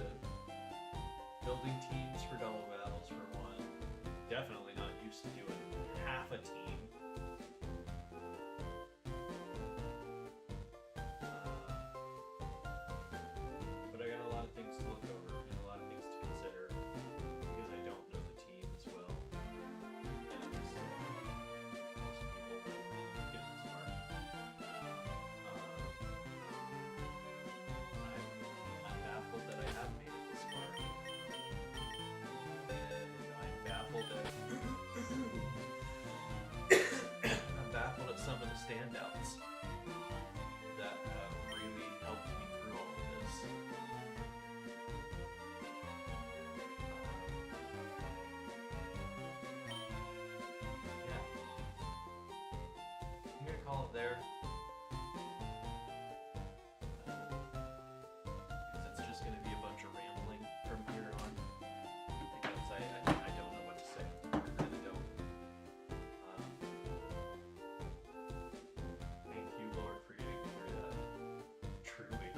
building teams for double battles for one. Definitely not used to doing half a team. But I got a lot of things to look over and a lot of things to consider because I don't know the team as well. And most people get this far. I'm baffled that I have made it this far. And I'm baffled at some of the standouts that have really helped me through all of this. Yeah. I'm gonna call it there. Because it's just gonna be a bunch of rambling from here on. Because I don't know what to say. I really don't. Thank you, Lord, for getting me through that. Truly.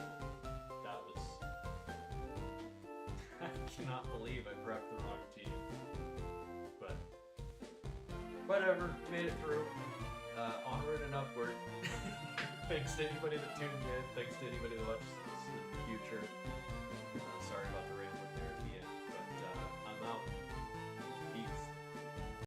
That was... I cannot believe I prepped the wrong team. But whatever, made it through. Onward and upward. Thanks to anybody that tuned in. Thanks to anybody that watched this